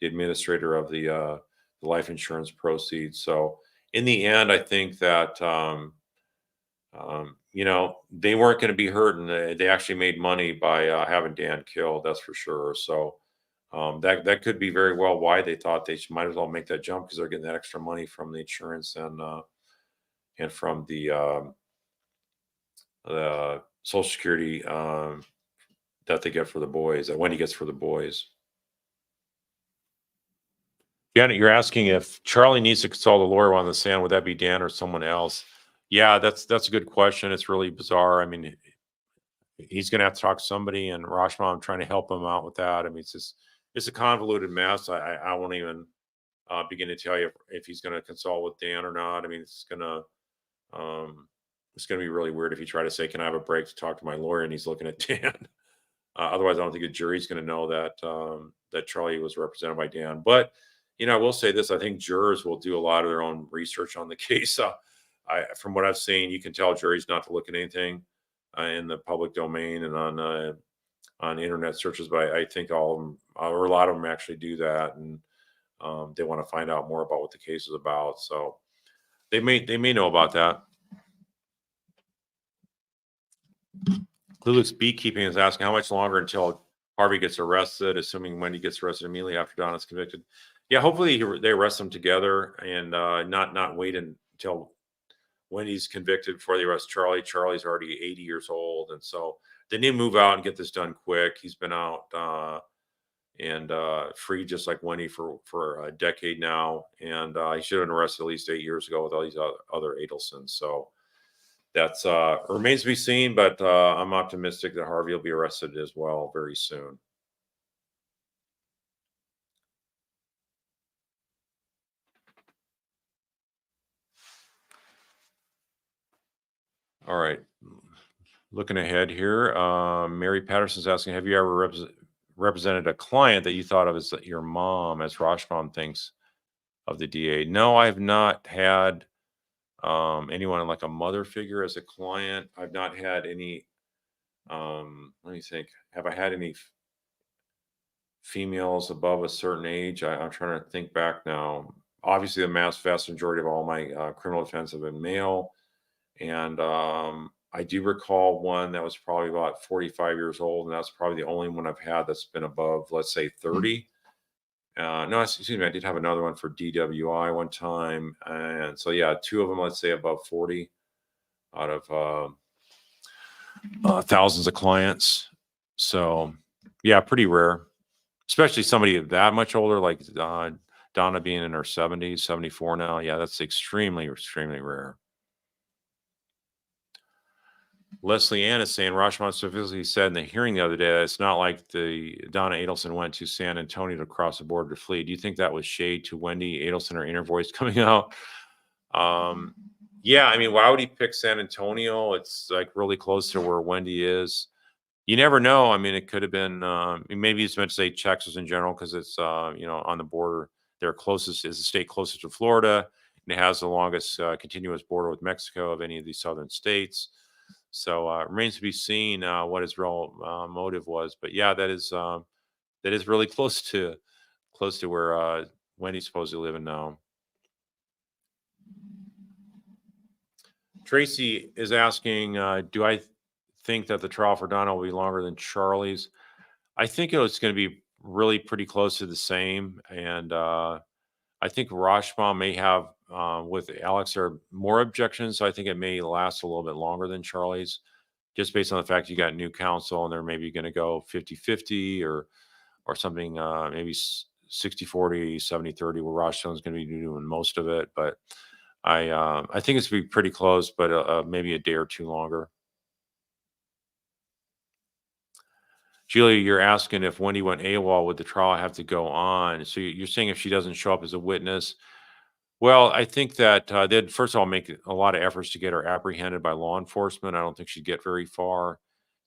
administrator of the life insurance proceeds. So in the end, I think that they weren't going to be hurt, and they actually made money by having Dan killed. That's for sure. So that could be very well why they thought they might as well make that jump because they're getting that extra money from the insurance and from the Social Security that they get for the boys, that Wendy gets for the boys. Janet, you're asking if Charlie needs to consult a lawyer on the stand, would that be Dan or someone else? Yeah, that's a good question. It's really bizarre. I mean, he's going to have to talk to somebody, and Rashma, I'm trying to help him out with that. I mean, it's a convoluted mess. I won't even begin to tell you if he's going to consult with Dan or not. I mean, it's going to be really weird if you try to say, "Can I have a break to talk to my lawyer?" and he's looking at Dan. Otherwise, I don't think the jury's going to know that Charlie was represented by Dan. But I will say this: I think jurors will do a lot of their own research on the case. From what I've seen, you can tell juries not to look at anything in the public domain and on internet searches. But I think all of them, or a lot of them, actually do that, and they want to find out more about what the case is about. So they may know about that. Clueless Beekeeping is asking how much longer until Harvey gets arrested, assuming Wendy gets arrested immediately after Donna's convicted. Yeah, hopefully they arrest them together and not wait until Wendy's convicted before they arrest Charlie. Charlie's already 80 years old, and so they need to move out and get this done quick. He's been out and free just like Wendy for a decade now, and he should have been arrested at least 8 years ago with all these other Adelsons. So that's remains to be seen, but I'm optimistic that Harvey will be arrested as well very soon. All right. Looking ahead here, Mary Patterson's asking, have you ever represented a client that you thought of as your mom, as Rashbaum thinks of the DA? No, I have not had anyone like a mother figure as a client. I've not had any, let me think, have I had any females above a certain age? I'm trying to think back now. Obviously, the vast majority of all my criminal defense have been male. And I do recall one that was probably about 45 years old, and that's probably the only one I've had that's been above, let's say, 30. No, excuse me, I did have another one for DWI one time, and so yeah, two of them, let's say above 40 out of thousands of clients. So yeah, pretty rare, especially somebody that much older, like Donna being in her 70s, 74 now. Yeah, that's extremely, extremely rare. Leslie Ann is saying Rashomon specifically said in the hearing the other day that it's not like the Donna Adelson went to San Antonio to cross the border to flee. Do you think that was shade to Wendy Adelson, her inner voice coming out? Um, yeah, I mean, why would he pick San Antonio? It's like really close to where Wendy is. You never know. I mean, it could have been maybe it's meant to say Texas in general because it's on the border. They're closest is the state closest to Florida, and it has the longest continuous border with Mexico of any of these southern states. So it remains to be seen what his real motive was. But yeah, that is really close to where Wendy's supposedly living now. Tracy is asking, do I think that the trial for Donna will be longer than Charlie's? I think it's going to be really pretty close to the same. And I think Rashbaum may have, with Alex, or more objections. So I think it may last a little bit longer than Charlie's, just based on the fact you got new counsel and they're maybe going to go 50-50 or something, maybe 60-40, 70-30, where Rashbaum's going to be doing most of it. But I think it's going to be pretty close, but maybe a day or two longer. Julia, you're asking if Wendy went AWOL, would the trial have to go on? So you're saying if she doesn't show up as a witness? Well, I think that they'd first of all make a lot of efforts to get her apprehended by law enforcement. I don't think she'd get very far,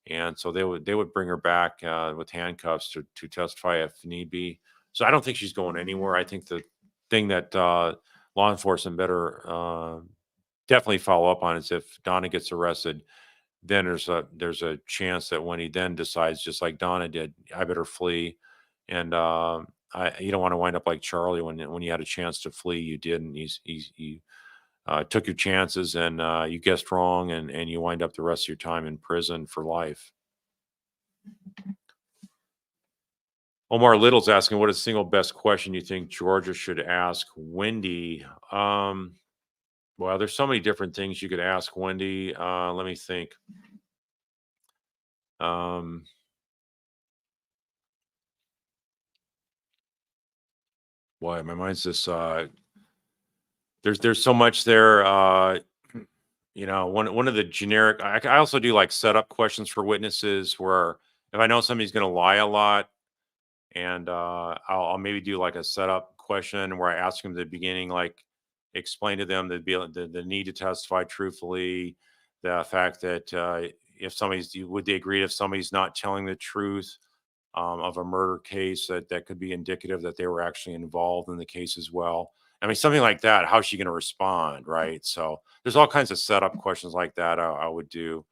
and so they would bring her back with handcuffs to testify if need be. So I don't think she's going anywhere. I think the thing that law enforcement better definitely follow up on is if Donna gets arrested, then there's a chance that when he then decides, just like Donna did, I better flee, and you don't want to wind up like Charlie when you had a chance to flee, you didn't. You took your chances and you guessed wrong, and you wind up the rest of your time in prison for life. Omar Little's asking, what is the single best question you think Georgia should ask Wendy? Well, there's so many different things you could ask Wendy. Let me think. Boy, my mind's just there's so much there. One of the generic. I also do like setup questions for witnesses where if I know somebody's going to lie a lot, and I'll maybe do like a setup question where I ask them at the beginning, like explain to them the need to testify truthfully, the fact that if would they agree if somebody's not telling the truth of a murder case, that could be indicative that they were actually involved in the case as well. I mean, something like that. How's she going to respond, right? So there's all kinds of setup questions like that I would do,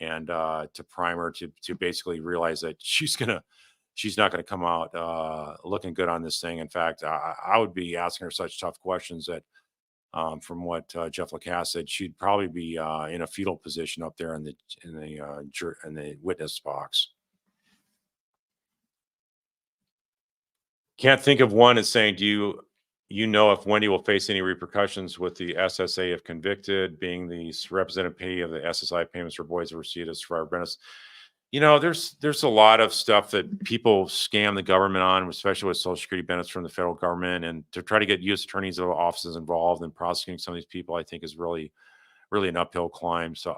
and to prime her to basically realize that she's not going to come out looking good on this thing. In fact, I would be asking her such tough questions that, from what Jeff Lacasse said, she'd probably be in a fetal position up there in the witness box. Can't think of one as saying, do you know if Wendy will face any repercussions with the SSA if convicted, being the representative payee of the SSI payments for boys who received as survivor benefits? There's a lot of stuff that people scam the government on, especially with Social Security benefits from the federal government, and to try to get U.S. attorneys' offices involved in prosecuting some of these people, I think is really, really an uphill climb. So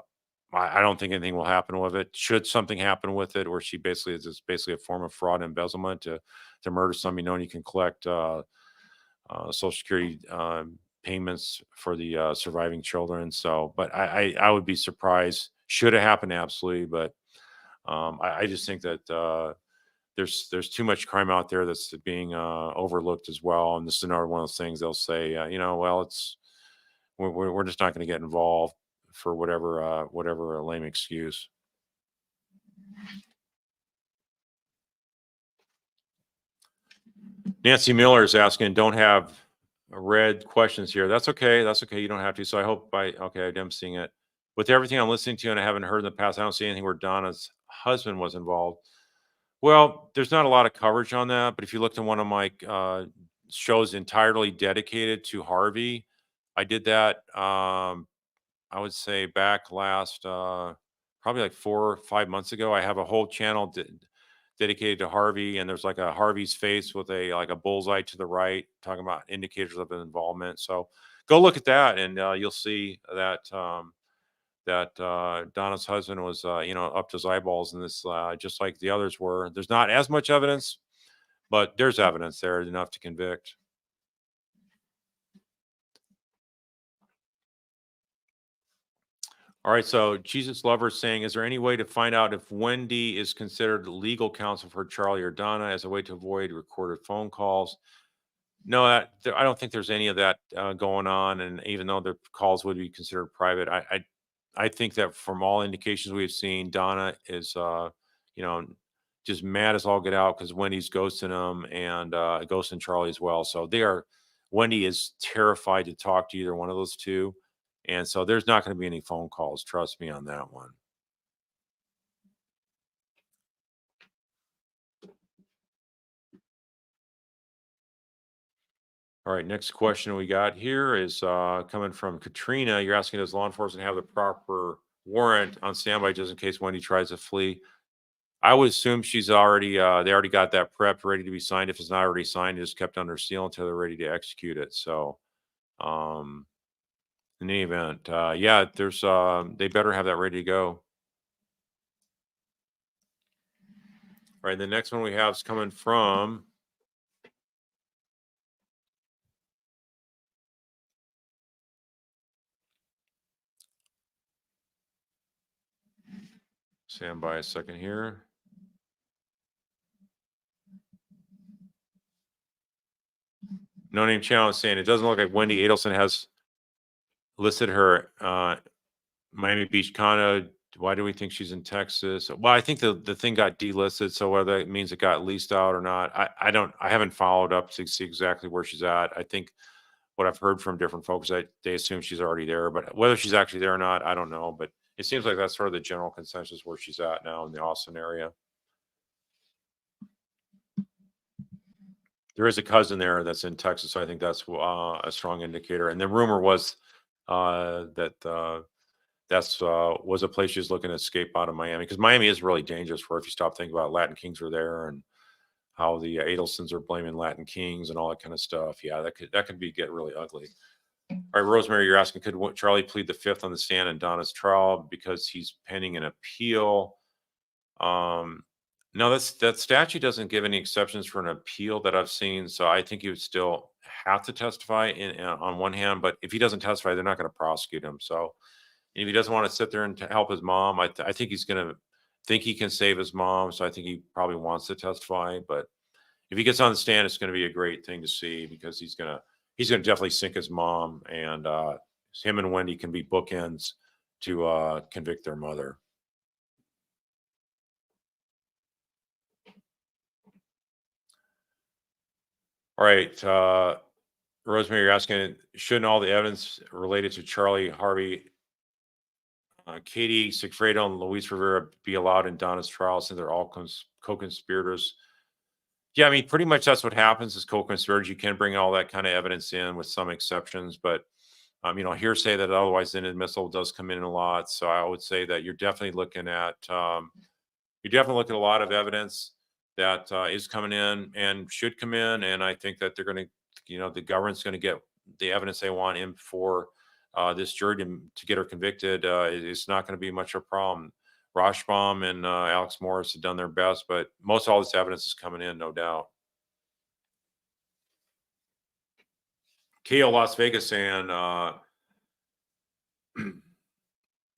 I don't think anything will happen with it. Should something happen with it, where she basically is just basically a form of fraud and embezzlement to murder somebody knowing you can collect Social Security payments for the surviving children. So, but I would be surprised. Should it happen? Absolutely. But I just think that there's too much crime out there that's being overlooked as well. And this is another one of those things they'll say, well, we're just not going to get involved for whatever lame excuse. Nancy Miller is asking, don't have read questions here. That's okay. That's okay. You don't have to. So I hope I'm seeing it. With everything I'm listening to and I haven't heard in the past, I don't see anything where Donna's husband was involved. Well, there's not a lot of coverage on that, but if you looked at one of my shows entirely dedicated to Harvey, I did that. I would say back last, probably like 4 or 5 months ago. I have a whole channel dedicated to Harvey, and there's like a Harvey's face with a like a bullseye to the right, talking about indicators of involvement. So go look at that, and you'll see that Donna's husband was, up to his eyeballs in this, just like the others were. There's not as much evidence, but there's evidence there enough to convict. All right, so Jesus Lover saying, is there any way to find out if Wendy is considered legal counsel for Charlie or Donna as a way to avoid recorded phone calls? No, I don't think there's any of that going on. And even though the calls would be considered private, I think that from all indications we've seen, Donna is, you know, just mad as all get out because Wendy's ghosting him and ghosting Charlie as well. So Wendy is terrified to talk to either one of those two. And so there's not going to be any phone calls. Trust me on that one. All right, next question we got here is coming from Katrina. You're asking, does law enforcement have the proper warrant on standby just in case Wendy tries to flee? I would assume she's already, they already got that prepped, ready to be signed. If it's not already signed, it's kept under seal until they're ready to execute it. So, um, in any event, yeah, they better have that ready to go. All right, the next one we have is coming from, stand by a second here. No Name Channel is saying it doesn't look like Wendy Adelson has listed her Miami Beach condo. Why do we think she's in Texas? Well, I think the thing got delisted, so whether that means it got leased out or not, I haven't followed up to see exactly where she's at. I think what I've heard from different folks, they assume she's already there, but whether she's actually there or not, I don't know. But it seems like that's sort of the general consensus where she's at now in the Austin area. There is a cousin there that's in Texas, so I think that's a strong indicator. And the rumor was that that's was a place she was looking to escape out of Miami, because Miami is really dangerous for, if you stop thinking about Latin Kings are there and how the Adelsons are blaming Latin Kings and all that kind of stuff. Yeah, that could get really ugly. All right, Rosemary, you're asking, could Charlie plead the fifth on the stand in Donna's trial because he's pending an appeal? No, that statute doesn't give any exceptions for an appeal that I've seen. So I think he would still have to testify on one hand, but if he doesn't testify, they're not going to prosecute him. So if he doesn't want to sit there and help his mom, I think he's going to think he can save his mom. So I think he probably wants to testify. But if he gets on the stand, it's going to be a great thing to see, because he's gonna definitely sink his mom, and him and Wendy can be bookends to convict their mother. All right, Rosemary, you're asking, shouldn't all the evidence related to Charlie, Harvey, Katie Sigfredo, and Luis Rivera be allowed in Donna's trial since they're all co-conspirators? Yeah, I mean, pretty much that's what happens as co-conspirators. You can bring all that kind of evidence in with some exceptions, but hearsay that otherwise inadmissible does come in a lot. So I would say that you're definitely looking at a lot of evidence that is coming in and should come in, and I think that they're going to, the government's going to get the evidence they want in for this jury to get her convicted. It's not going to be much of a problem. Roshbaum and Alex Morris have done their best, but most all this evidence is coming in, no doubt. KO Las Vegas saying,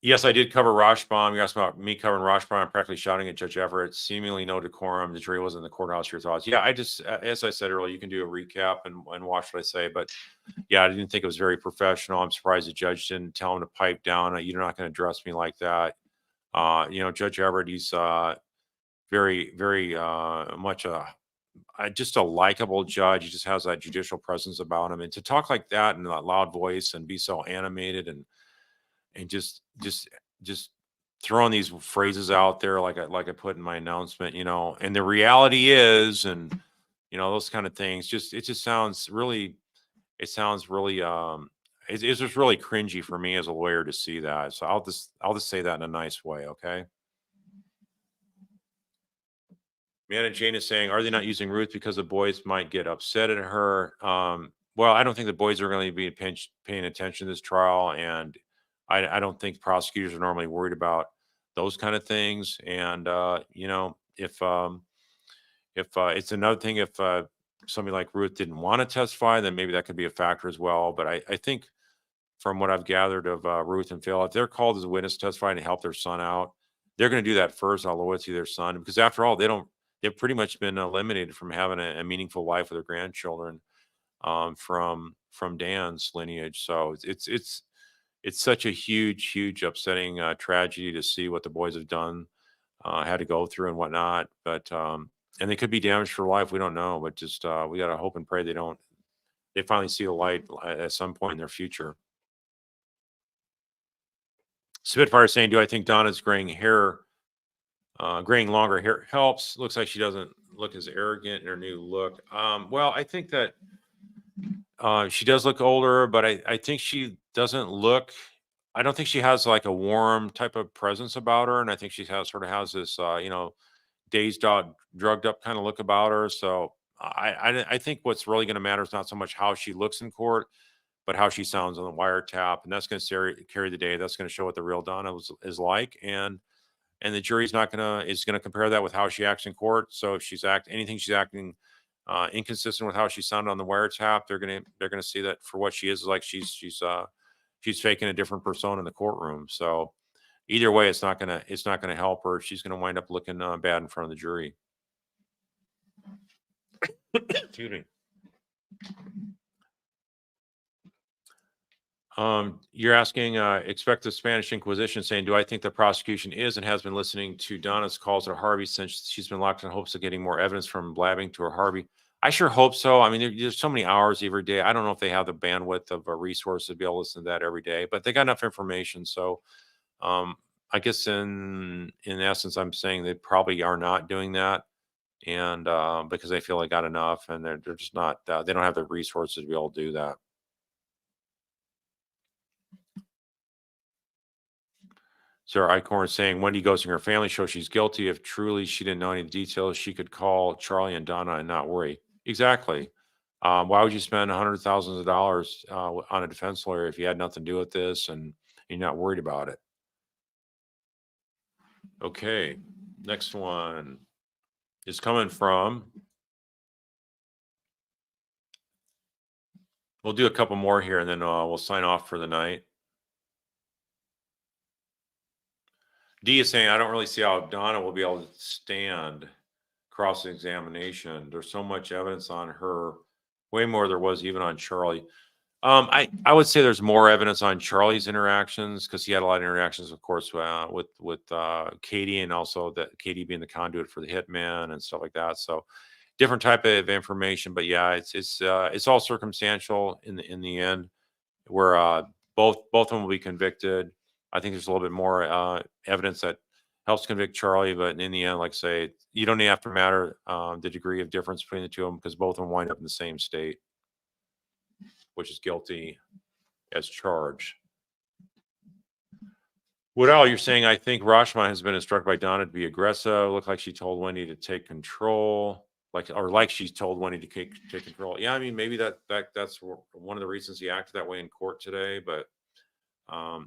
yes, I did cover Roshbaum. You asked about me covering Roshbaum, practically shouting at Judge Everett. Seemingly no decorum. The jury wasn't in the courthouse. Your thoughts? Yeah, I just, as I said earlier, you can do a recap and watch what I say. But yeah, I didn't think it was very professional. I'm surprised the judge didn't tell him to pipe down. You're not going to address me like that. Judge Everett, he's very, very much just a likable judge. He just has that judicial presence about him. And to talk like that in that loud voice and be so animated and just throwing these phrases out there like I put in my announcement, and the reality is, and those kind of things. It just sounds really, it sounds really, it's just really cringy for me as a lawyer to see that. So I'll just say that in a nice way, okay? Man and Jane is saying, are they not using Ruth because the boys might get upset at her? Well, I don't think the boys are going to be paying attention to this trial, and I don't think prosecutors are normally worried about those kind of things. And if it's another thing if somebody like Ruth didn't want to testify, then maybe that could be a factor as well. But I think from what I've gathered of Ruth and Phil, if they're called as a witness testifying to help their son out, they're going to do that first out of loyalty to their son, because after all, they've pretty much been eliminated from having a meaningful life with their grandchildren, from Dan's lineage. So it's such a huge upsetting tragedy to see what the boys have done, had to go through and whatnot. But and they could be damaged for life. We don't know, but just we got to hope and pray they finally see the light at some point in their future. Spitfire saying, do I think Donna's graying longer hair helps? Looks like she doesn't look as arrogant in her new look. Well, I think that she does look older, but I think she doesn't look. I don't think she has like a warm type of presence about her, and I think she sort of has this, dazed out, drugged up kind of look about her. So I think what's really going to matter is not so much how she looks in court, but how she sounds on the wiretap, and that's going to carry the day. That's going to show what the real Donna is like, and the jury's not gonna is gonna compare that with how she acts in court. So if she's acting inconsistent with how she sounded on the wiretap, they're gonna see that for what she is, like she's faking a different persona in the courtroom. So either way, it's not gonna help her. She's gonna wind up looking bad in front of the jury. Excuse me. You're asking, expect the Spanish Inquisition, saying, do I think the prosecution is and has been listening to Donna's calls to Harvey since she's been locked in hopes of getting more evidence from blabbing to her Harvey? I sure hope so. I mean, there's so many hours every day. I don't know if they have the bandwidth of a resource to be able to listen to that every day, but they got enough information. So um, I guess in essence, I'm saying they probably are not doing that. And because they feel they got enough, and they're just not, they don't have the resources to be able to do that. Sarah Eichhorn is saying Wendy goes to her family show she's guilty. If truly she didn't know any details, she could call Charlie and Donna and not worry. Exactly. Why would you spend hundreds of thousands of dollars on a defense lawyer if you had nothing to do with this and you're not worried about it? Okay. Next one is coming from. We'll do a couple more here, and then we'll sign off for the night. D is saying, I don't really see how Donna will be able to stand cross-examination. There's so much evidence on her, way more there was even on Charlie. I would say there's more evidence on Charlie's interactions, because he had a lot of interactions, of course, with Katie, and also that Katie being the conduit for the hitman and stuff like that. So different type of information, but yeah, it's all circumstantial in the end, where both of them will be convicted. I think there's a little bit more evidence that helps convict Charlie, but in the end, like I say, you don't have to matter the degree of difference between the two of them, because both of them wind up in the same state, which is guilty as charged. Woodall, you're saying, I think Rashma has been instructed by Donna to be aggressive. Looked like she told Wendy to take control, like she's told Wendy to take control. Yeah, I mean, maybe that's one of the reasons he acted that way in court today. But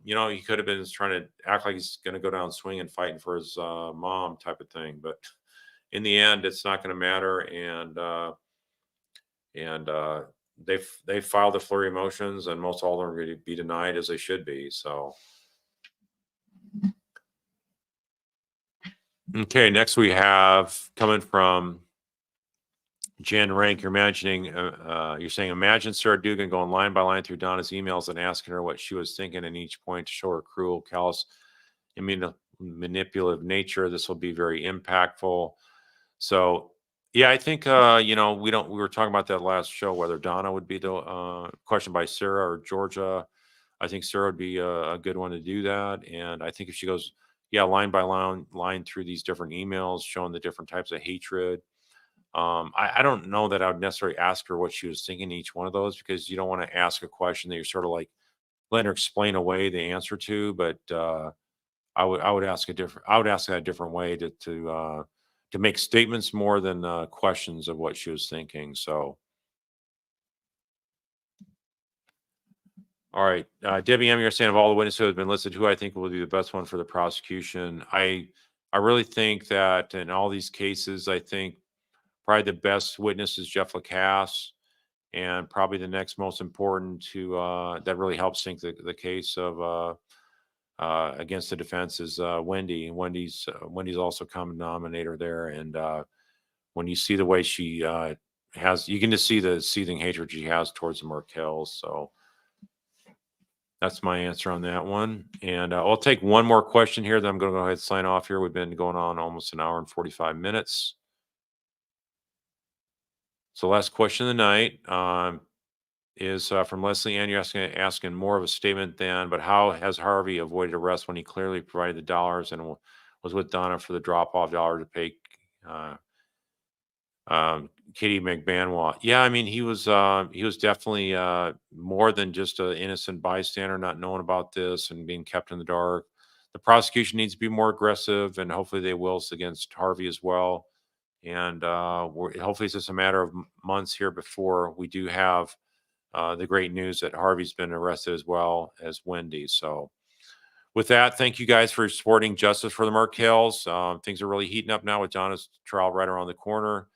he could have been trying to act like he's going to go down swinging, fighting for his mom type of thing. But in the end, it's not going to matter. And they filed the flurry of motions, and most all of them are going to be denied, as they should be. So. Okay, next we have, coming from Jen Rank, you're saying, imagine Sarah Dugan going line by line through Donna's emails and asking her what she was thinking in each point to show her cruel, callous, manipulative nature. This will be very impactful. So, yeah, I think, we were talking about that last show, whether Donna would be the question by Sarah or Georgia. I think Sarah would be a good one to do that. And I think if she goes, yeah, line by line through these different emails showing the different types of hatred. I don't know that I would necessarily ask her what she was thinking in each one of those, because you don't want to ask a question that you're sort of like letting her explain away the answer to. But I would ask a different I would ask that a different way to make statements more than questions of what she was thinking. So, all right, Debbie M, you're saying of all the witnesses who have been listed, who I think will be the best one for the prosecution. I really think that in all these cases, I think probably the best witness is Jeff Lacasse, and probably the next most important to that really helps sink the case of against the defense is Wendy. And Wendy's also common denominator there. And when you see the way she you can just see the seething hatred she has towards the Markells. So that's my answer on that one. And I'll take one more question here. Then I'm going to go ahead and sign off here. We've been going on almost an hour and 45 minutes. So last question of the night is from Leslie Ann. You're asking more of a statement than, but how has Harvey avoided arrest when he clearly provided the dollars and was with Donna for the drop-off dollar to pay uh, Katie McBanwa? Yeah, I mean, he was definitely more than just an innocent bystander, not knowing about this and being kept in the dark. The prosecution needs to be more aggressive, and hopefully they will against Harvey as well. And hopefully it's just a matter of months here before we do have the great news that Harvey's been arrested as well as Wendy. So, with that, thank you guys for supporting justice for the Markells. Things are really heating up now with Donna's trial right around the corner.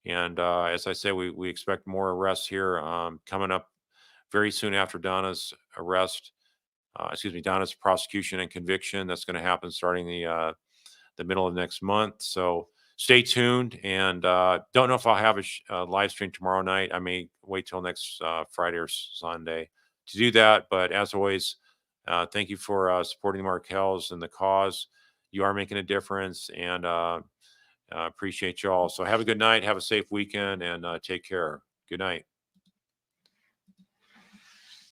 And as I say, we expect more arrests here coming up very soon after Donna's arrest. Donna's prosecution and conviction. That's going to happen starting the middle of next month. So stay tuned. And don't know if I'll have a live stream tomorrow night. I may wait till next Friday or Sunday to do that. But as always, thank you for supporting the Markells and the cause. You are making a difference, and appreciate you all. So have a good night. Have a safe weekend, and take care. Good night.